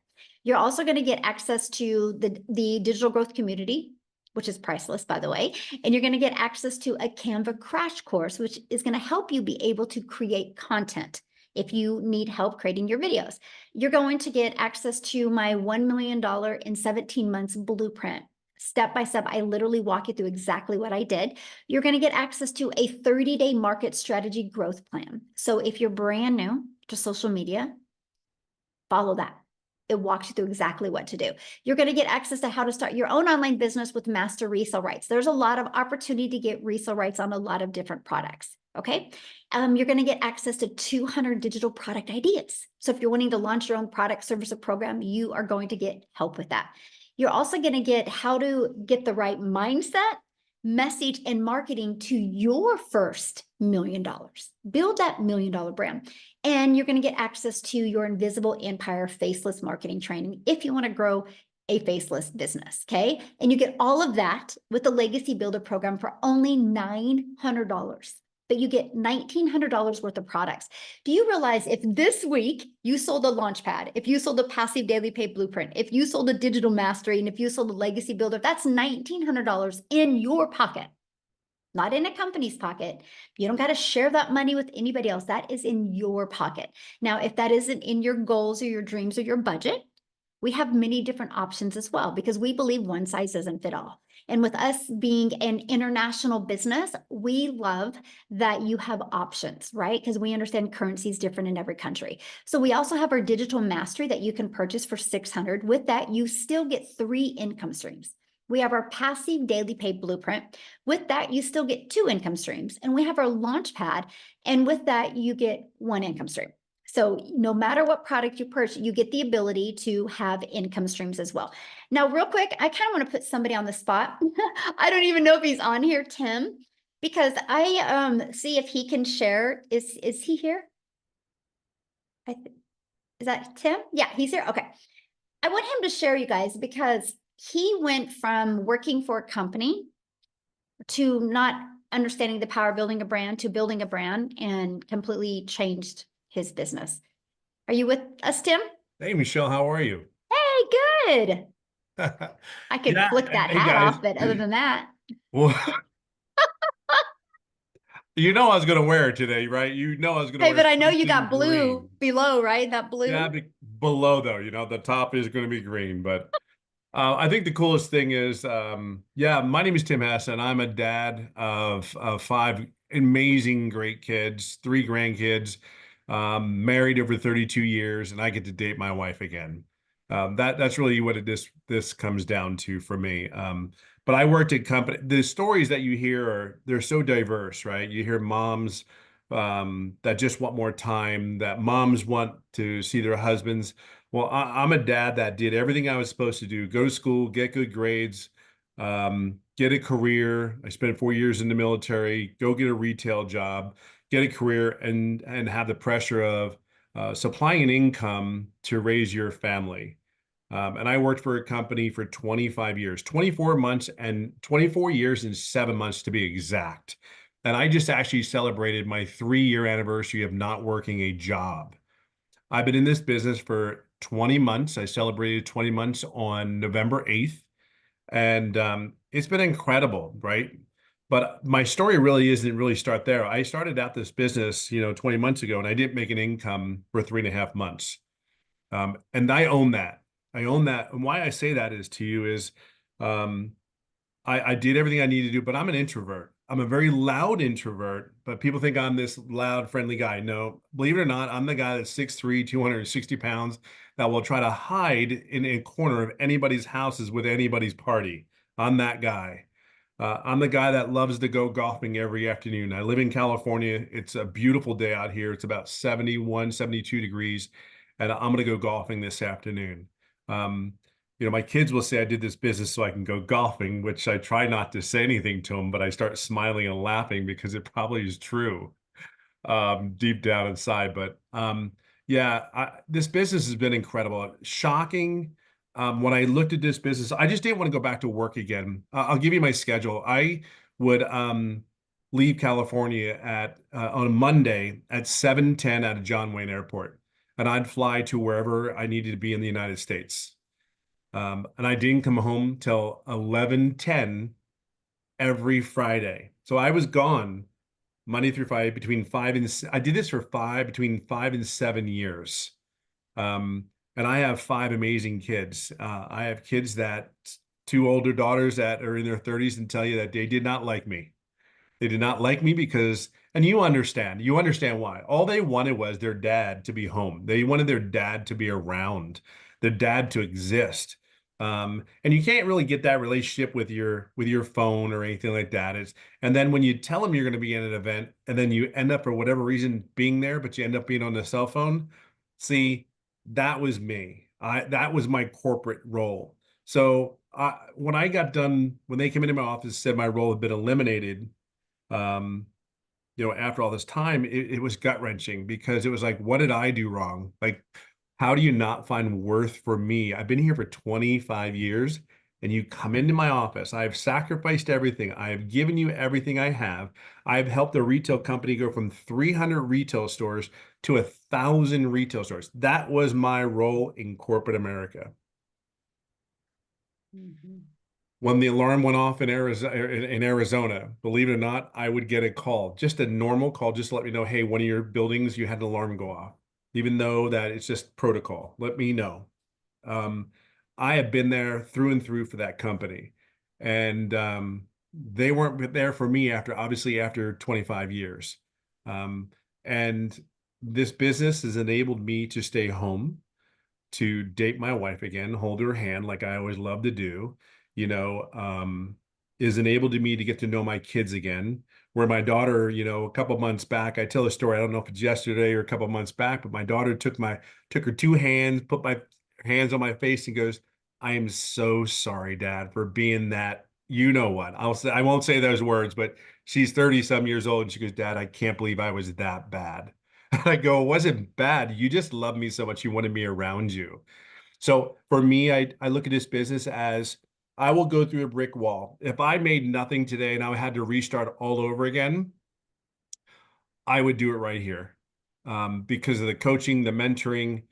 You're also going to get access to the digital growth community, which is priceless, by the way. And you're going to get access to a Canva crash course, which is going to help you be able to create content if you need help creating your videos. You're going to get access to my $1 million in 17 months blueprint. Step by step, I literally walk you through exactly what I did. You're going to get access to a 30-day market strategy growth plan. So if you're brand new to social media, follow that. It walks you through exactly what to do. You're going to get access to how to start your own online business with master resale rights. There's a lot of opportunity to get resale rights on a lot of different products. Okay. You're going to get access to 200 digital product ideas. So if you're wanting to launch your own product, service, or program, you are going to get help with that. You're also going to get how to get the right mindset, message, and marketing to your first $1 million. Build that $1 million brand. And you're going to get access to your Invisible Empire faceless marketing training if you want to grow a faceless business. Okay. And you get all of that with the Legacy Builder program for only $900. But you get $1,900 worth of products. Do you realize if this week you sold a Launchpad, if you sold a Passive Daily Pay Blueprint, if you sold a Digital Mastery, and if you sold a Legacy Builder, that's $1,900 in your pocket, not in a company's pocket. You don't got to share that money with anybody else. That is in your pocket. Now, if that isn't in your goals or your dreams or your budget, we have many different options as well, because we believe one size doesn't fit all. And with us being an international business, we love that you have options, right? Because we understand currency is different in every country. So we also have our digital mastery that you can purchase for $600. With that, you still get 3 income streams. We have our Passive Daily Pay Blueprint. With that, you still get 2 income streams. And we have our Launchpad. And with that, you get 1 income stream. So no matter what product you purchase, you get the ability to have income streams as well. Now, real quick, I kind of want to put somebody on the spot. I don't even know if he's on here, Tim, because I see if he can share. Is he here? Is that Tim? Yeah, he's here. Okay. I want him to share, you guys, because he went from working for a company to not understanding the power of building a brand to building a brand and completely changed his business. Are you with us, Tim? Hey, Michelle, how are you? Hey, good. I could Yeah, flick that hey hat guys. off, but other than that, Well, you know I was going to wear it today, right? You know I was going to hey, wear but I know you something got blue green. below, right? That Yeah, blue. below though, the top is going to be green. But I think the coolest thing is, yeah, my name is Tim Hassan. I'm a dad of 5 amazing, great kids, 3 grandkids, married over 32 years, and I get to date my wife again. That's really what this comes down to for me. But I worked at company. The stories that you hear they're so diverse, right? You hear moms that just want more time, that moms want to see their husbands. Well, I'm a dad that did everything I was supposed to do: go to school, get good grades, get a career. I spent 4 years in the military, go get a retail job, get a career, and have the pressure of supplying an income to raise your family. And I worked for a company for 25 years, 24 months and 24 years and 7 months to be exact. And I just actually celebrated my 3-year anniversary of not working a job. I've been in this business for 20 months. I celebrated 20 months on November 8th. And it's been incredible, right? But my story really isn't really start there. I started out this business, 20 months ago, and I didn't make an income for 3.5 months. And I own that. I own that. And why I say that is to you is um, I did everything I need to do, but I'm an introvert. I'm a very loud introvert, but people think I'm this loud, friendly guy. No, believe it or not, I'm the guy that's 6'3", 260 pounds that will try to hide in a corner of anybody's houses with anybody's party. I'm that guy. I'm the guy that loves to go golfing every afternoon. I live in California. It's a beautiful day out here. It's about 71, 72 degrees, and I'm going to go golfing this afternoon. Um, my kids will say I did this business so I can go golfing, which I try not to say anything to them, but I start smiling and laughing because it probably is true, deep down inside. But yeah, this business has been incredible. Shocking. When I looked at this business, I just didn't want to go back to work again. I'll give you my schedule. I would leave California on a Monday at 7:10 out of John Wayne Airport, and I'd fly to wherever I needed to be in the United States. And I didn't come home till 11:10 every Friday. So I was gone Monday through Friday I did this for between 5 and 7 years. And I have 5 amazing kids. I have kids two older daughters that are in their 30s and tell you that they did not like me. They did not like me because, and you understand why. All they wanted was their dad to be home. They wanted their dad to be around, their dad to exist. And you can't really get that relationship with your phone or anything like that. And then when you tell them you're going to be in an event and then you end up for whatever reason being there, but you end up being on the cell phone. See, that was me. That was my corporate role. So when I got done, when they came into my office, said my role had been eliminated, after all this time, it was gut wrenching because it was like, what did I do wrong? Like, how do you not find worth for me? I've been here for 25 years and you come into my office. I've sacrificed everything. I have given you everything I have. I've helped the retail company go from 300 retail stores to 1,000 retail stores. That was my role in corporate America. Mm-hmm. When the alarm went off in Arizona, believe it or not, I would get a call, just a normal call, just to let me know, hey, one of your buildings, you had an alarm go off, even though that it's just protocol. Let me know. I have been there through and through for that company. And they weren't there for me after 25 years. And this business has enabled me to stay home, to date my wife again, hold her hand like I always love to do, is enabled me to get to know my kids again. Where my daughter, a couple months back, I tell a story, I don't know if it's yesterday or a couple months back, but my daughter took her 2 hands, put my hands on my face and goes, I am so sorry, Dad, for being that, you know what, I won't say those words, but she's 30 some years old. And she goes, Dad, I can't believe I was that bad. I go, it wasn't bad. You just love me so much. You wanted me around you. So for me, I look at this business as I will go through a brick wall. If I made nothing today and I had to restart all over again, I would do it right here, because of the coaching, the mentoring.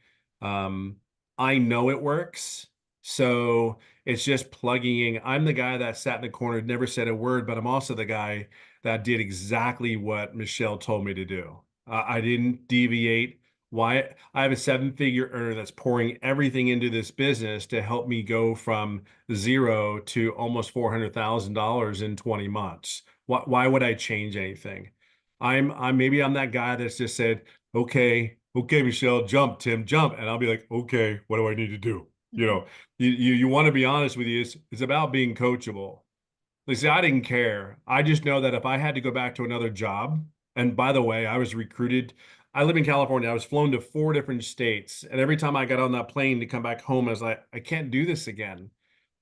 I know it works. So it's just plugging in. I'm the guy that sat in the corner, never said a word, but I'm also the guy that did exactly what Michelle told me to do. I didn't deviate. Why? I have a 7-figure earner that's pouring everything into this business to help me go from 0 to almost $400,000 in 20 months. Why would I change anything? Maybe I'm that guy that's just said, okay, Michelle, jump, Tim, jump. And I'll be like, okay, what do I need to do? You want to be honest with you. It's about being coachable. Like, see, I didn't care. I just know that if I had to go back to another job, and by the way, I was recruited. I live in California. I was flown to 4 different states. And every time I got on that plane to come back home, I was like, I can't do this again.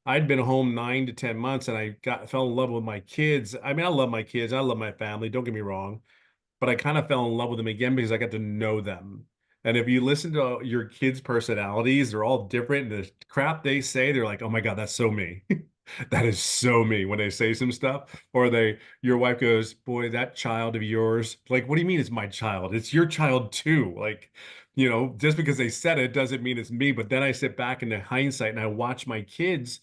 I'd been home 9 to 10 months and I fell in love with my kids. I mean, I love my kids. I love my family. Don't get me wrong. But I kind of fell in love with them again because I got to know them. And if you listen to your kids' personalities, they're all different. And the crap they say, they're like, oh my God, that's so me. That is so me when they say some stuff. Or your wife goes, boy, that child of yours. Like, what do you mean it's my child? It's your child too. Like, just because they said it doesn't mean it's me. But then I sit back in the hindsight and I watch my kids.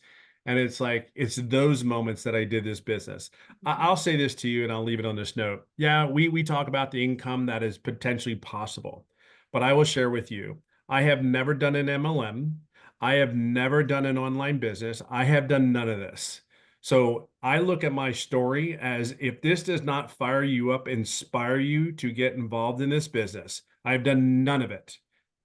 And it's like, it's those moments that I did this business. I'll say this to you and I'll leave it on this note. Yeah, we talk about the income that is potentially possible. But I will share with you, I have never done an MLM. I have never done an online business. I have done none of this. So I look at my story as if this does not fire you up, inspire you to get involved in this business, I've done none of it.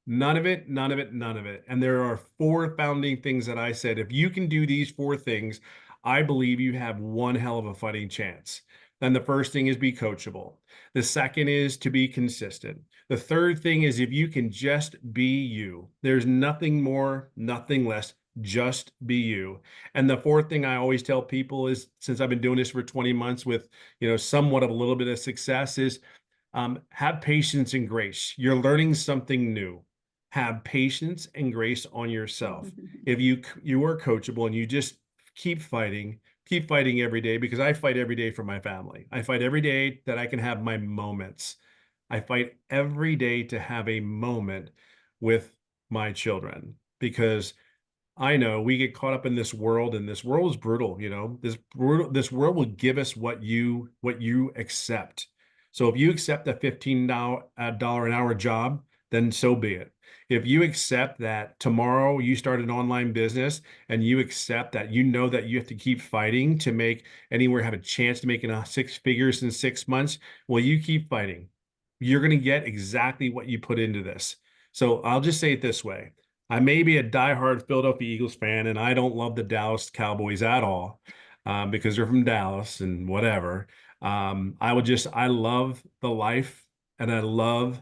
None of it, none of it, none of it. And there are 4 founding things that I said, if you can do these 4 things, I believe you have one hell of a fighting chance. Then the first thing is be coachable. The second is to be consistent. The third thing is if you can just be you, there's nothing more, nothing less. Just be you. And the fourth thing I always tell people is, since I've been doing this for 20 months with, somewhat of a little bit of success, is have patience and grace. You're learning something new. Have patience and grace on yourself. If you are coachable and you just keep fighting every day, because I fight every day for my family. I fight every day that I can have my moments. I fight every day to have a moment with my children, because I know we get caught up in this world, and this world is brutal. This world will give us what you accept. So if you accept a $15 an hour job, then so be it. If you accept that tomorrow you start an online business, and you accept that that you have to keep fighting to make anywhere have a chance to make six figures in 6 months, well, you keep fighting. You're going to get exactly what you put into this. So I'll just say it this way. I may be a diehard Philadelphia Eagles fan, and I don't love the Dallas Cowboys at all, because they're from Dallas and whatever. I love the life, and I love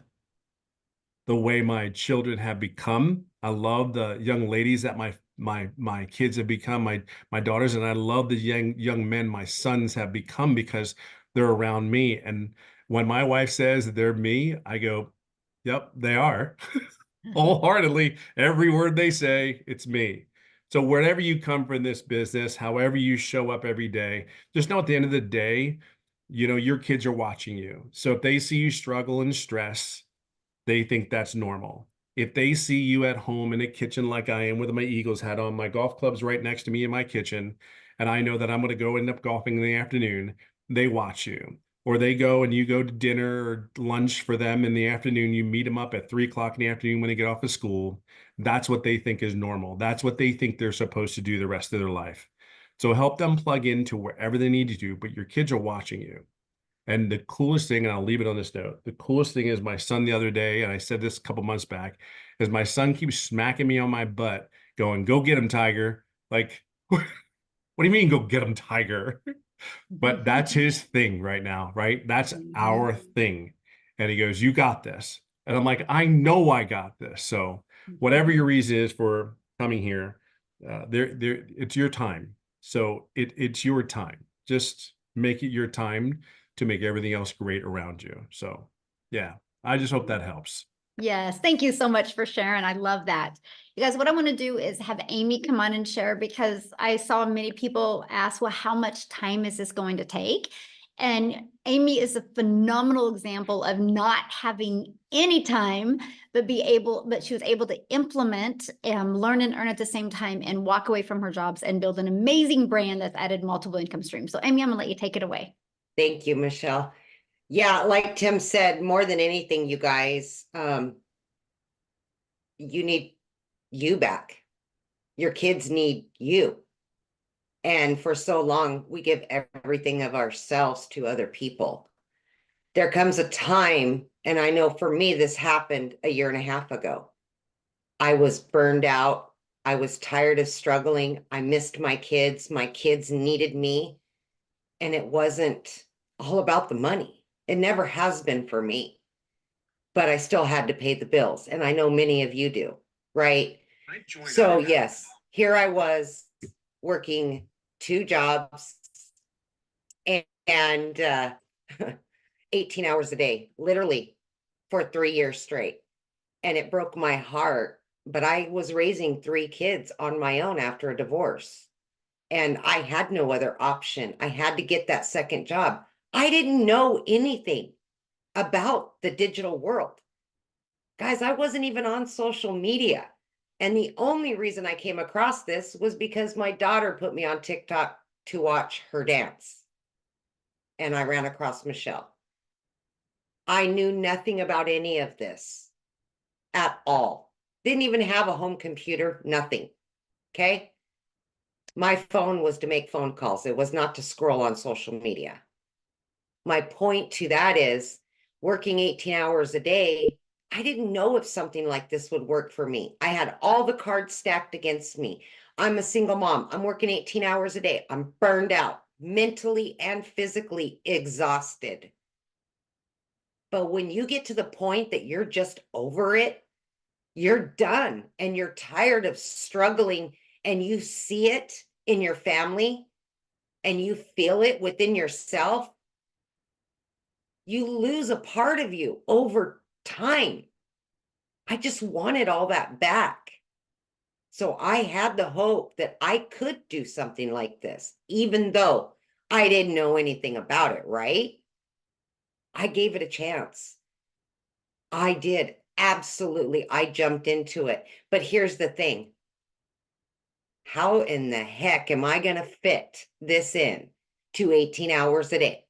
the way my children have become. I love the young ladies that my kids have become, my daughters, and I love the young men my sons have become, because they're around me. And when my wife says that they're me, I go, yep, they are. Wholeheartedly, every word they say, it's me. So wherever you come from this business, however you show up every day, just know at the end of the day, your kids are watching you. So if they see you struggle and stress, they think that's normal. If they see you at home in a kitchen like I am with my Eagles hat on, my golf club's right next to me in my kitchen, and I know that I'm going to go end up golfing in the afternoon, they watch you. Or they go and you go to dinner or lunch for them in the afternoon. You meet them up at 3 o'clock in the afternoon when they get off of school. That's what they think is normal. That's what they think they're supposed to do the rest of their life. So help them plug into wherever they need to do, but your kids are watching you. And the coolest thing, and I'll leave it on this note, the coolest thing is my son the other day, and I said this a couple months back, is my son keeps smacking me on my butt going, "Go get him, Tiger." Like, what do you mean, go get him, Tiger? But that's his thing right now, right? That's our thing. And he goes, "You got this." And I'm like, "I know I got this." So whatever your reason is for coming here, it's your time. So it's your time. Just make it your time to make everything else great around you. So yeah, I just hope that helps. Yes, thank you so much for sharing. I love that. You guys, what I want to do is have Amy come on and share, because I saw many people ask, well, how much time is this going to take? And Amy is a phenomenal example of not having any time, but she was able to implement, learn and earn at the same time, and walk away from her jobs and build an amazing brand that's added multiple income streams. So Amy, I'm gonna let you take it away. Thank you, Michelle. Yeah, like Tim said, more than anything, you guys, you need you back. Your kids need you. And for so long, we give everything of ourselves to other people. There comes a time, and I know for me, this happened a year and a half ago. I was burned out. I was tired of struggling. I missed my kids. My kids needed me. And it wasn't all about the money. It never has been for me. But I still had to pay the bills. And I know many of you do, right? So yes, here I was working 2 jobs and 18 hours a day, literally for 3 years straight. And it broke my heart. But I was raising 3 kids on my own after a divorce. And I had no other option. I had to get that second job. I didn't know anything about the digital world. Guys, I wasn't even on social media. And the only reason I came across this was because my daughter put me on TikTok to watch her dance. And I ran across Michelle. I knew nothing about any of this at all. Didn't even have a home computer, nothing. Okay? My phone was to make phone calls. It was not to scroll on social media. My point to that is, working 18 hours a day, I didn't know if something like this would work for me. I had all the cards stacked against me. I'm a single mom. I'm working 18 hours a day. I'm burned out, mentally and physically exhausted. But when you get to the point that you're just over it, you're done and you're tired of struggling and you see it in your family and you feel it within yourself, you lose a part of you over time. I just wanted all that back. So I had the hope that I could do something like this, even though I didn't know anything about it, right? I gave it a chance. I did. Absolutely. I jumped into it. But here's the thing. How in the heck am I going to fit this in to 18 hours a day?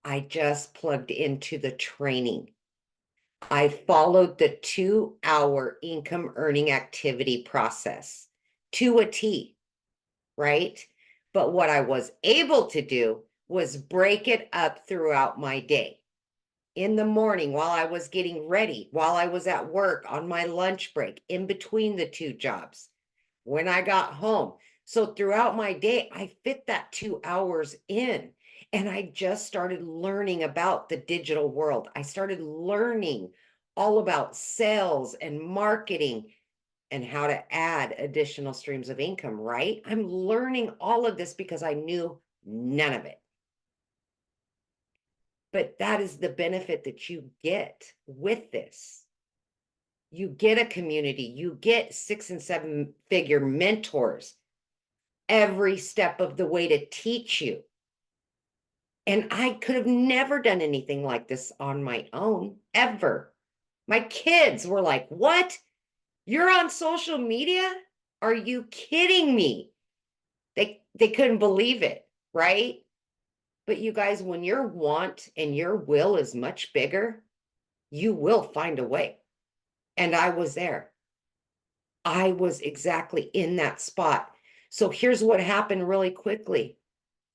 I just plugged into the training. I followed the 2-hour income earning activity process to a T, right? But what I was able to do was break it up throughout my day. In the morning, while I was getting ready, while I was at work, on my lunch break, in between the 2 jobs, when I got home. So throughout my day, I fit that 2 hours in. And I just started learning about the digital world. I started learning all about sales and marketing and how to add additional streams of income, right? I'm learning all of this because I knew none of it. But that is the benefit that you get with this. You get a community, you get 6 and 7 figure mentors every step of the way to teach you. And I could have never done anything like this on my own, ever. My kids were like, what? You're on social media? Are you kidding me? They couldn't believe it, right? But you guys, when your want and your will is much bigger, you will find a way. And I was there. I was exactly in that spot. So here's what happened really quickly.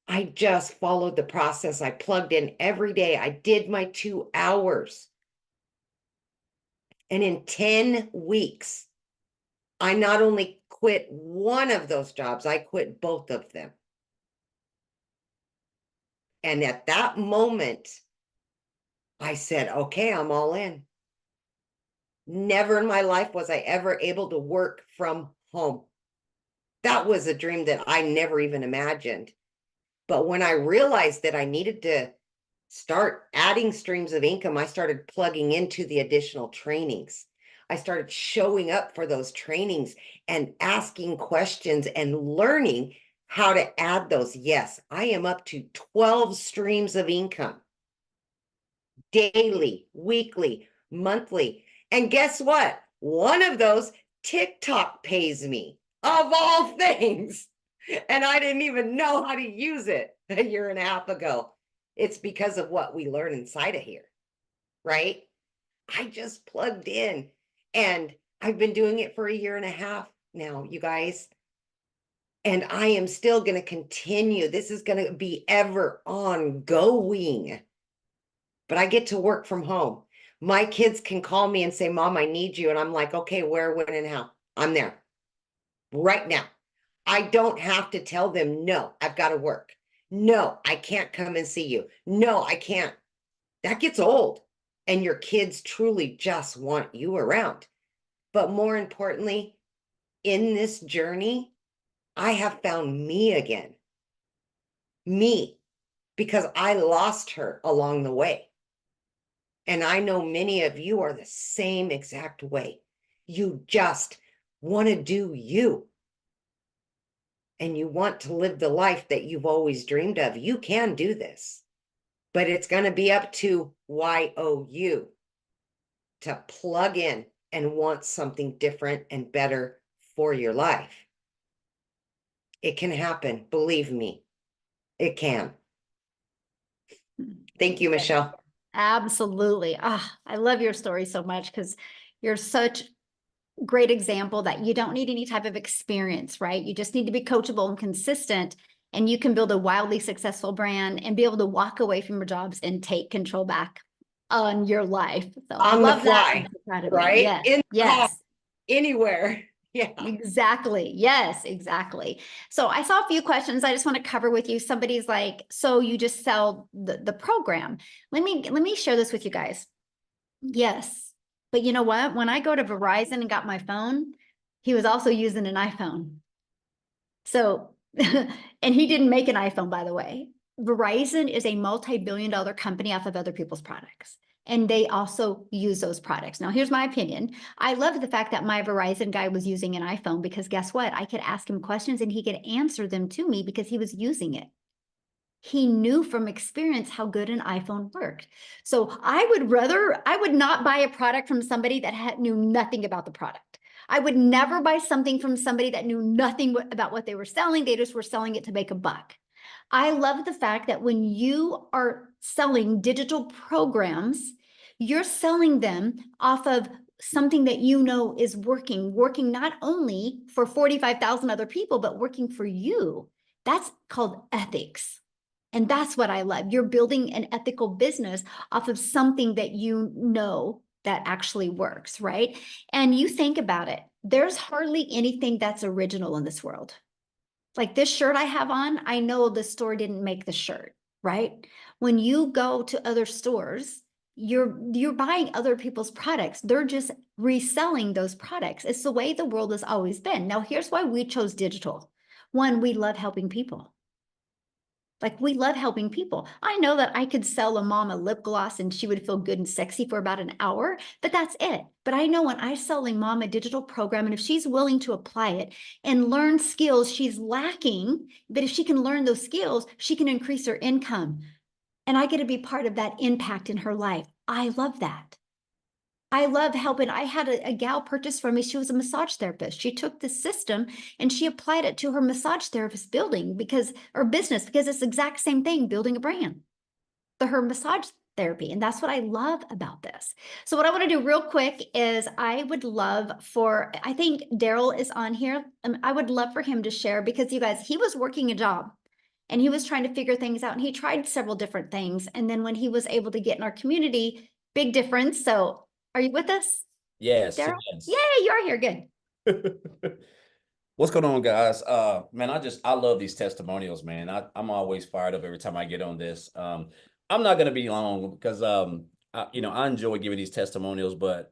I just followed the process. I plugged in every day. I did my 2 hours. And in 10 weeks, I not only quit one of those jobs, I quit both of them. And at that moment, I said, okay, I'm all in. Never in my life was I ever able to work from home. That was a dream that I never even imagined. But when I realized that I needed to start adding streams of income, I started plugging into the additional trainings. I started showing up for those trainings and asking questions and learning how to add those. Yes, I am up to 12 streams of income daily, weekly, monthly. And guess what? One of those, TikTok pays me, of all things. And I didn't even know how to use it a year and a half ago. It's because of what we learn inside of here, right? I just plugged in and I've been doing it for a year and a half now, you guys. And I am still going to continue. This is going to be ever ongoing. But I get to work from home. My kids can call me and say, Mom, I need you. And I'm like, okay, where, when, and how? I'm there right now. I don't have to tell them, no, I've got to work. No, I can't come and see you. No, I can't. That gets old. And your kids truly just want you around. But more importantly, in this journey, I have found me again. Me, because I lost her along the way. And I know many of you are the same exact way. You just want to do you. And you want to live the life that you've always dreamed of. You can do this, but it's going to be up to YOU to plug in and want something different and better for your life. It can happen. Believe me, it can. Thank you, Michelle. Absolutely. I love your story so much because you're such great example that you don't need any type of experience, right? You just need to be coachable and consistent, and you can build a wildly successful brand and be able to walk away from your jobs and take control back on your life. So I On the love fly, that. right? Yes. In the car, Yes. anywhere. Yeah. Exactly. Yes, exactly. So I saw a few questions I just want to cover with you. Somebody's like, so you just sell the program. Let me share this with you guys. Yes. But you know what? When I go to Verizon and got my phone, he was also using an iPhone. So, and he didn't make an iPhone, by the way. Verizon is a multi-billion-dollar company off of other people's products. And they also use those products. Now, here's my opinion. I love the fact that my Verizon guy was using an iPhone because guess what? I could ask him questions and he could answer them to me because he was using it. He knew from experience how good an iPhone worked. So I would not buy a product from somebody that knew nothing about the product. I would never buy something from somebody that knew nothing about what they were selling. They just were selling it to make a buck. I love the fact that when you are selling digital programs, you're selling them off of something that you know is working not only for 45,000 other people, but working for you. That's called ethics. And that's what I love. You're building an ethical business off of something that you know that actually works, right? And you think about it, there's hardly anything that's original in this world. Like this shirt I have on, I know the store didn't make the shirt, right? When you go to other stores, you're buying other people's products. They're just reselling those products. It's the way the world has always been. Now, here's why we chose digital. One, we love helping people. Like we love helping people. I know that I could sell a mom a lip gloss and she would feel good and sexy for about an hour, but that's it. But I know when I sell a mom a digital program, and if she's willing to apply it and learn skills she's lacking, but if she can learn those skills, she can increase her income. And I get to be part of that impact in her life. I love that. I love helping. I had a gal purchase from me. She was a massage therapist. She took the system and she applied it to her massage therapist business, because it's the exact same thing, building a brand for her massage therapy. And that's what I love about this. So what I want to do real quick is I think Daryl is on here. I would love for him to share because you guys, he was working a job and he was trying to figure things out and he tried several different things. And then when he was able to get in our community, big difference. So are you with us, Yes, Daryl? yes. Yay, you're here. Good. What's going on, guys? Man, I love these testimonials, man. I'm always fired up every time I get on this. I'm not gonna be long because I enjoy giving these testimonials, but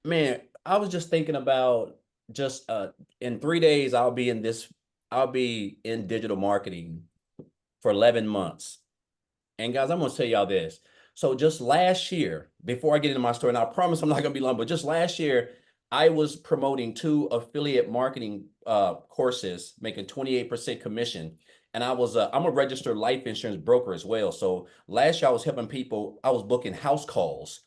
man, I was just thinking about just in 3 days I'll be in digital marketing for 11 months. And guys, I'm gonna tell y'all this. So just last year, before I get into my story, and I promise I'm not gonna be long, but just last year, I was promoting 2 affiliate marketing courses, making 28% commission. And I'm a registered life insurance broker as well. So last year I was helping people, I was booking house calls.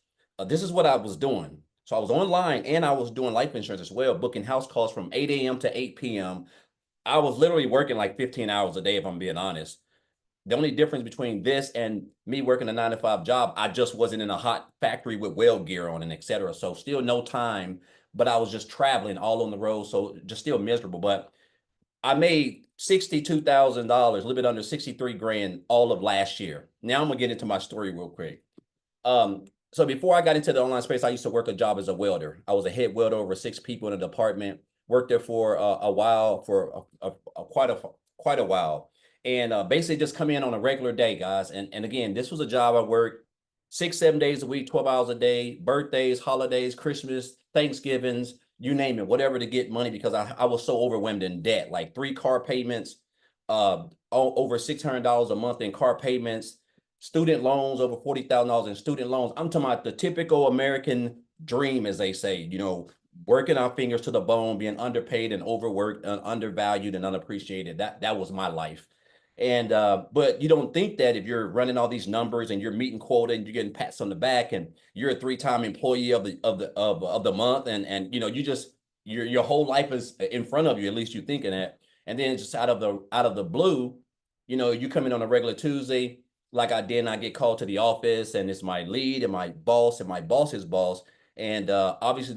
This is what I was doing. So I was online and I was doing life insurance as well, booking house calls from 8 a.m. to 8 p.m. I was literally working like 15 hours a day, if I'm being honest. The only difference between this and me working a 9-to-5 job, I just wasn't in a hot factory with weld gear on and et cetera. So still no time, but I was just traveling all on the road. So just still miserable. But I made $62,000, a little bit under 63 grand all of last year. Now I'm gonna get into my story real quick. So before I got into the online space, I used to work a job as a welder. I was a head welder over 6 people in a department, worked there for a while, for quite a while. And basically just come in on a regular day, guys. And again, this was a job I worked 6-7 days a week, 12 hours a day, birthdays, holidays, Christmas, Thanksgivings, you name it, whatever, to get money, because I was so overwhelmed in debt, like 3 car payments, over $600 a month in car payments, student loans, over $40,000 in student loans. I'm talking about the typical American dream, as they say, working our fingers to the bone, being underpaid and overworked, undervalued and unappreciated. That was my life. And but you don't think that if you're running all these numbers and you're meeting quota and you're getting pats on the back and you're a 3-time employee of the month, and your whole life is in front of you, at least you're thinking that. And then just out of the blue, you come in on a regular Tuesday like I did, and I get called to the office, and it's my lead and my boss and my boss's boss. And obviously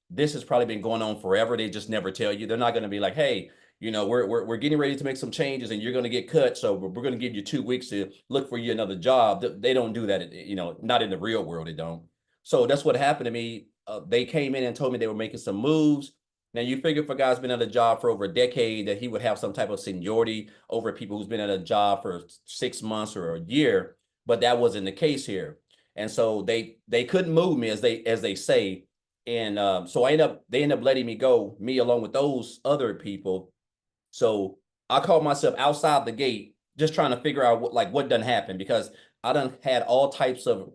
this has probably been going on forever. They just never tell you. They're not going to be like, hey, we're getting ready to make some changes and you're going to get cut. So we're going to give you 2 weeks to look for you another job. They don't do that. Not in the real world. They don't. So that's what happened to me. They came in and told me they were making some moves. Now you figure for a guy who's been at a job for over a decade that he would have some type of seniority over people who's been at a job for 6 months or a year, but that wasn't the case here. And so they couldn't move me, as they say. And so they end up letting me go, me along with those other people. So I called myself outside the gate, just trying to figure out what done happened, because I done had all types of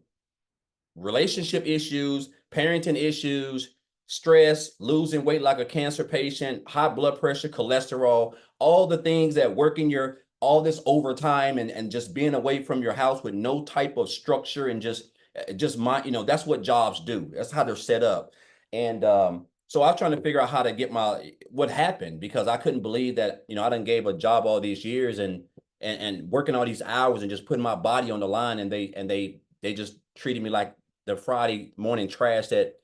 relationship issues, parenting issues, stress, losing weight like a cancer patient, high blood pressure, cholesterol, all the things that work in all this overtime, and just being away from your house with no type of structure, and just that's what jobs do. That's how they're set up. And so I was trying to figure out how to get what happened, because I couldn't believe that, I done gave a job all these years, and working all these hours, and just putting my body on the line, and they just treated me like the Friday morning trash that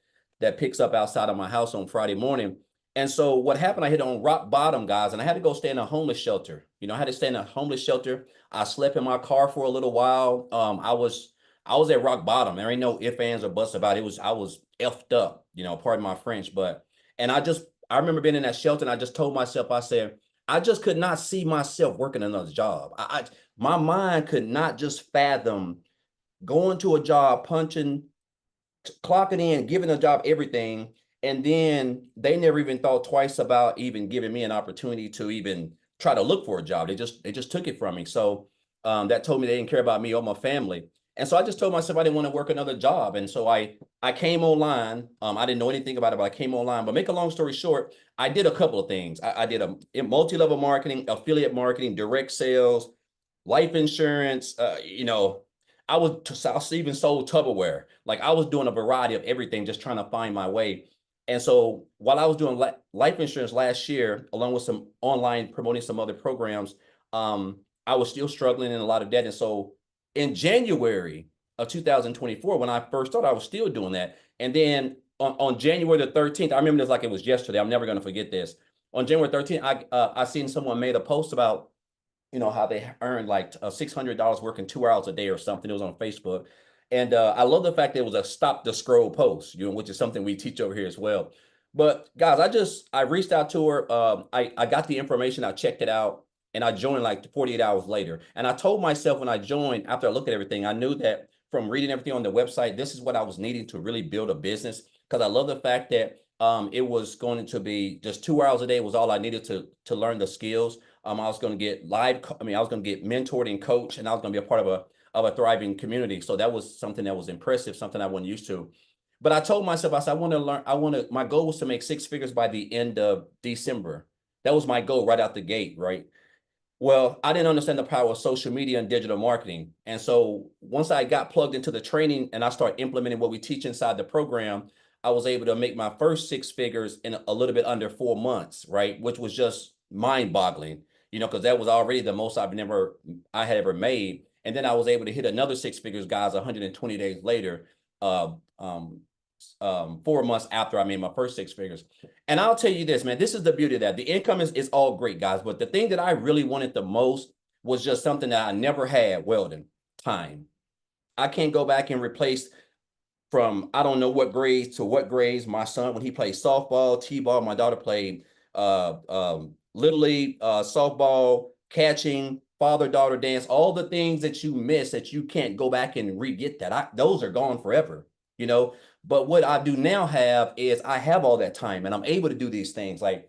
picks up outside of my house on Friday morning. And so what happened, I hit on rock bottom, guys, and I had to go stay in a homeless shelter. I had to stay in a homeless shelter. I slept in my car for a little while. I was at rock bottom. There ain't no ifs, ands, or buts about it. I was effed up, pardon my French. And I remember being in that shelter, and I just told myself, I said, I just could not see myself working another job. My mind could not just fathom going to a job, punching, clocking in, giving a job everything, and then they never even thought twice about even giving me an opportunity to even try to look for a job. They just took it from me. So that told me they didn't care about me or my family. And so I just told myself I didn't want to work another job. And so I came online. I didn't know anything about it, but I came online. But make a long story short, I did a couple of things. I did a multi-level marketing, affiliate marketing, direct sales, life insurance, I was even sold Tupperware. Like, I was doing a variety of everything, just trying to find my way. And so while I was doing life insurance last year, along with some online promoting some other programs, I was still struggling in a lot of debt. And so in January of 2024, when I first started, I was still doing that. And then on January the 13th, I remember this like it was yesterday. I'm never going to forget this. On January 13th, I seen someone made a post about, how they earned like $600 working 2 hours a day or something. It was on Facebook. And I love the fact that it was a stop the scroll post, which is something we teach over here as well. But guys, I reached out to her. I got the information. I checked it out, and I joined like 48 hours later. And I told myself when I joined, after I looked at everything, I knew that from reading everything on the website, this is what I was needing to really build a business. Because I love the fact that it was going to be just 2 hours a day was all I needed to learn the skills. I was going to get I was going to get mentored and coached, and I was going to be a part of a thriving community. So that was something that was impressive, something I wasn't used to. But I told myself, I said, I want to learn. My goal was to make 6 figures by the end of December. That was my goal right out the gate, right? Well, I didn't understand the power of social media and digital marketing. And so once I got plugged into the training and I started implementing what we teach inside the program, I was able to make my first 6 figures in a little bit under 4 months, right? Which was just mind boggling, because that was already the most I had ever made. And then I was able to hit another 6 figures, guys, 120 days later, 4 months after I made my first 6 figures. And I'll tell you this, man, this is the beauty of that. The income is all great, guys. But the thing that I really wanted the most was just something that I never had, Weldon, time. I can't go back and replace from I don't know what grades to what grades. My son, when he played softball, t-ball, my daughter played Little League, softball, catching, father-daughter dance, all the things that you miss that you can't go back and re-get that. Those are gone forever, But what I do now have is I have all that time, and I'm able to do these things. Like,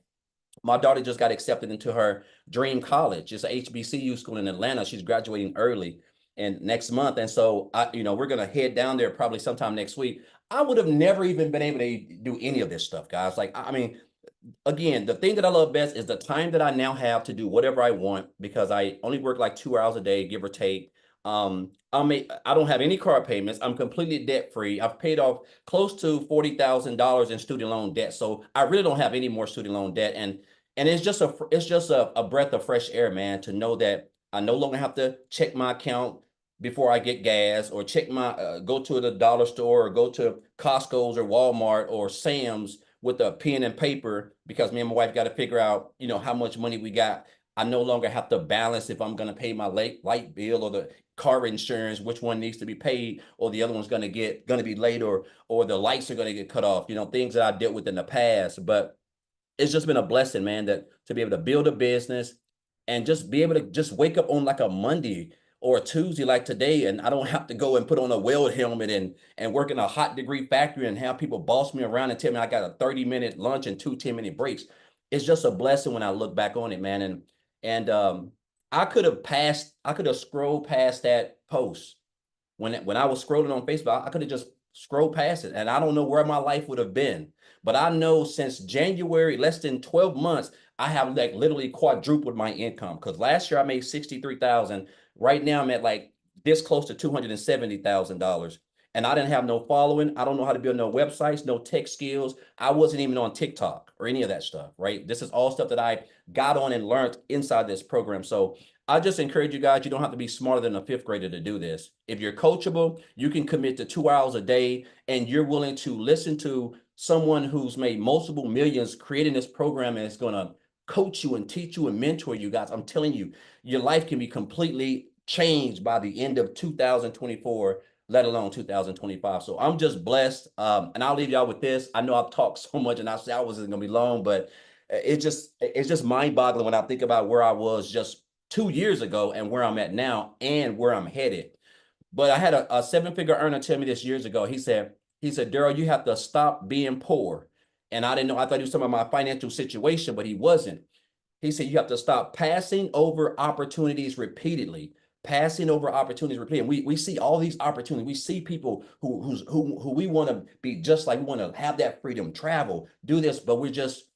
my daughter just got accepted into her dream college. It's a HBCU school in Atlanta. She's graduating early and next month. And so we're going to head down there probably sometime next week. I would have never even been able to do any of this stuff, guys. Like, again, the thing that I love best is the time that I now have to do whatever I want, because I only work like 2 hours a day, give or take. I don't have any car payments. I'm completely debt free. I've paid off close to $40,000 in student loan debt. So I really don't have any more student loan debt. And it's just a breath of fresh air, man, to know that I no longer have to check my account before I get gas, or check go to the dollar store, or go to Costco's or Walmart or Sam's with a pen and paper, because me and my wife got to figure out, how much money we got. I no longer have to balance if I'm going to pay my light bill or the car insurance, which one needs to be paid, or the other one's going to be late, or the lights are going to get cut off, things that I dealt with in the past. But it's just been a blessing, man, that to be able to build a business and just be able to just wake up on like a Monday or a Tuesday like today, and I don't have to go and put on a weld helmet and work in a hot degree factory and have people boss me around and tell me I got a 30-minute lunch and 2 10-minute breaks. It's just a blessing when I look back on it, man. And I could have scrolled past that post when I was scrolling on Facebook. I could have just scrolled past it, and I don't know where my life would have been. But I know since January, less than 12 months, I have like literally quadrupled my income. Because last year I made 63,000. Right now I'm at like this close to $270,000. And I didn't have no following. I don't know how to build no websites, no tech skills. I wasn't even on TikTok or any of that stuff, right? This is all stuff that I got on and learned inside this program. So I just encourage you guys, you don't have to be smarter than a fifth grader to do this. If you're coachable, you can commit to 2 hours a day, and you're willing to listen to someone who's made multiple millions creating this program, and it's going to coach you and teach you and mentor you guys. I'm telling you, your life can be completely changed by the end of 2024, let alone 2025. So I'm just blessed. And I'll leave y'all with this. I know I've talked so much and I said I wasn't going to be long, but it's just mind boggling when I think about where I was just 2 years ago and where I'm at now and where I'm headed. But I had a 7-figure earner tell me this years ago. He said, Daryl, you have to stop being poor. And I didn't know, I thought he was talking about my financial situation, but he wasn't. He said, you have to stop passing over opportunities repeatedly. Passing over opportunities repeatedly. We see all these opportunities. We see people who we want to be just like, we want to have that freedom, travel, do this, but we're just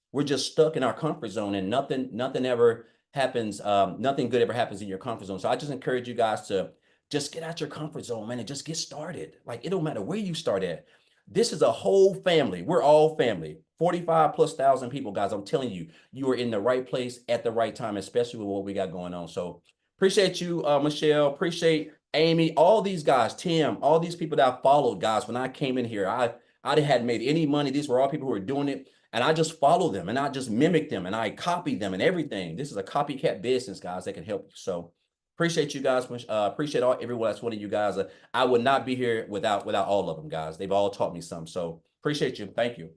stuck in our comfort zone, and nothing ever happens. Nothing good ever happens in your comfort zone. So I just encourage you guys to just get out your comfort zone, man, and just get started. Like, it don't matter where you start at. This is a whole family. We're all family. 45,000+ people, guys. I'm telling you, you are in the right place at the right time, especially with what we got going on. So appreciate you, Michelle. Appreciate Amy, all these guys, Tim, all these people that I followed, guys. When I came in here, I hadn't made any money. These were all people who were doing it. And I just followed them, and I just mimicked them, and I copied them and everything. This is a copycat business, guys, that can help you. So appreciate you guys. Appreciate everyone that's one of you guys. I would not be here without all of them, guys. They've all taught me some. So appreciate you. Thank you.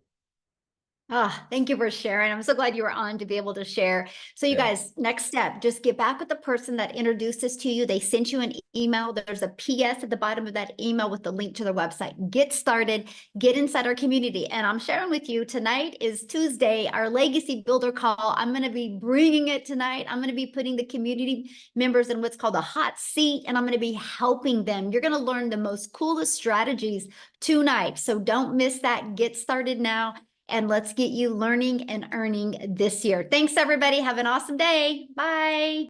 Thank you for sharing. I'm so glad you were on to be able to share. So you guys, next step, just get back with the person that introduced this to you. They sent you an email. There's a PS at the bottom of that email with the link to their website. Get started, get inside our community. And I'm sharing with you, tonight is Tuesday, our Legacy Builder call. I'm going to be bringing it tonight. I'm going to be putting the community members in what's called a hot seat, and I'm going to be helping them. You're going to learn the most coolest strategies tonight. So don't miss that. Get started now. And let's get you learning and earning this year. Thanks, everybody. Have an awesome day. Bye.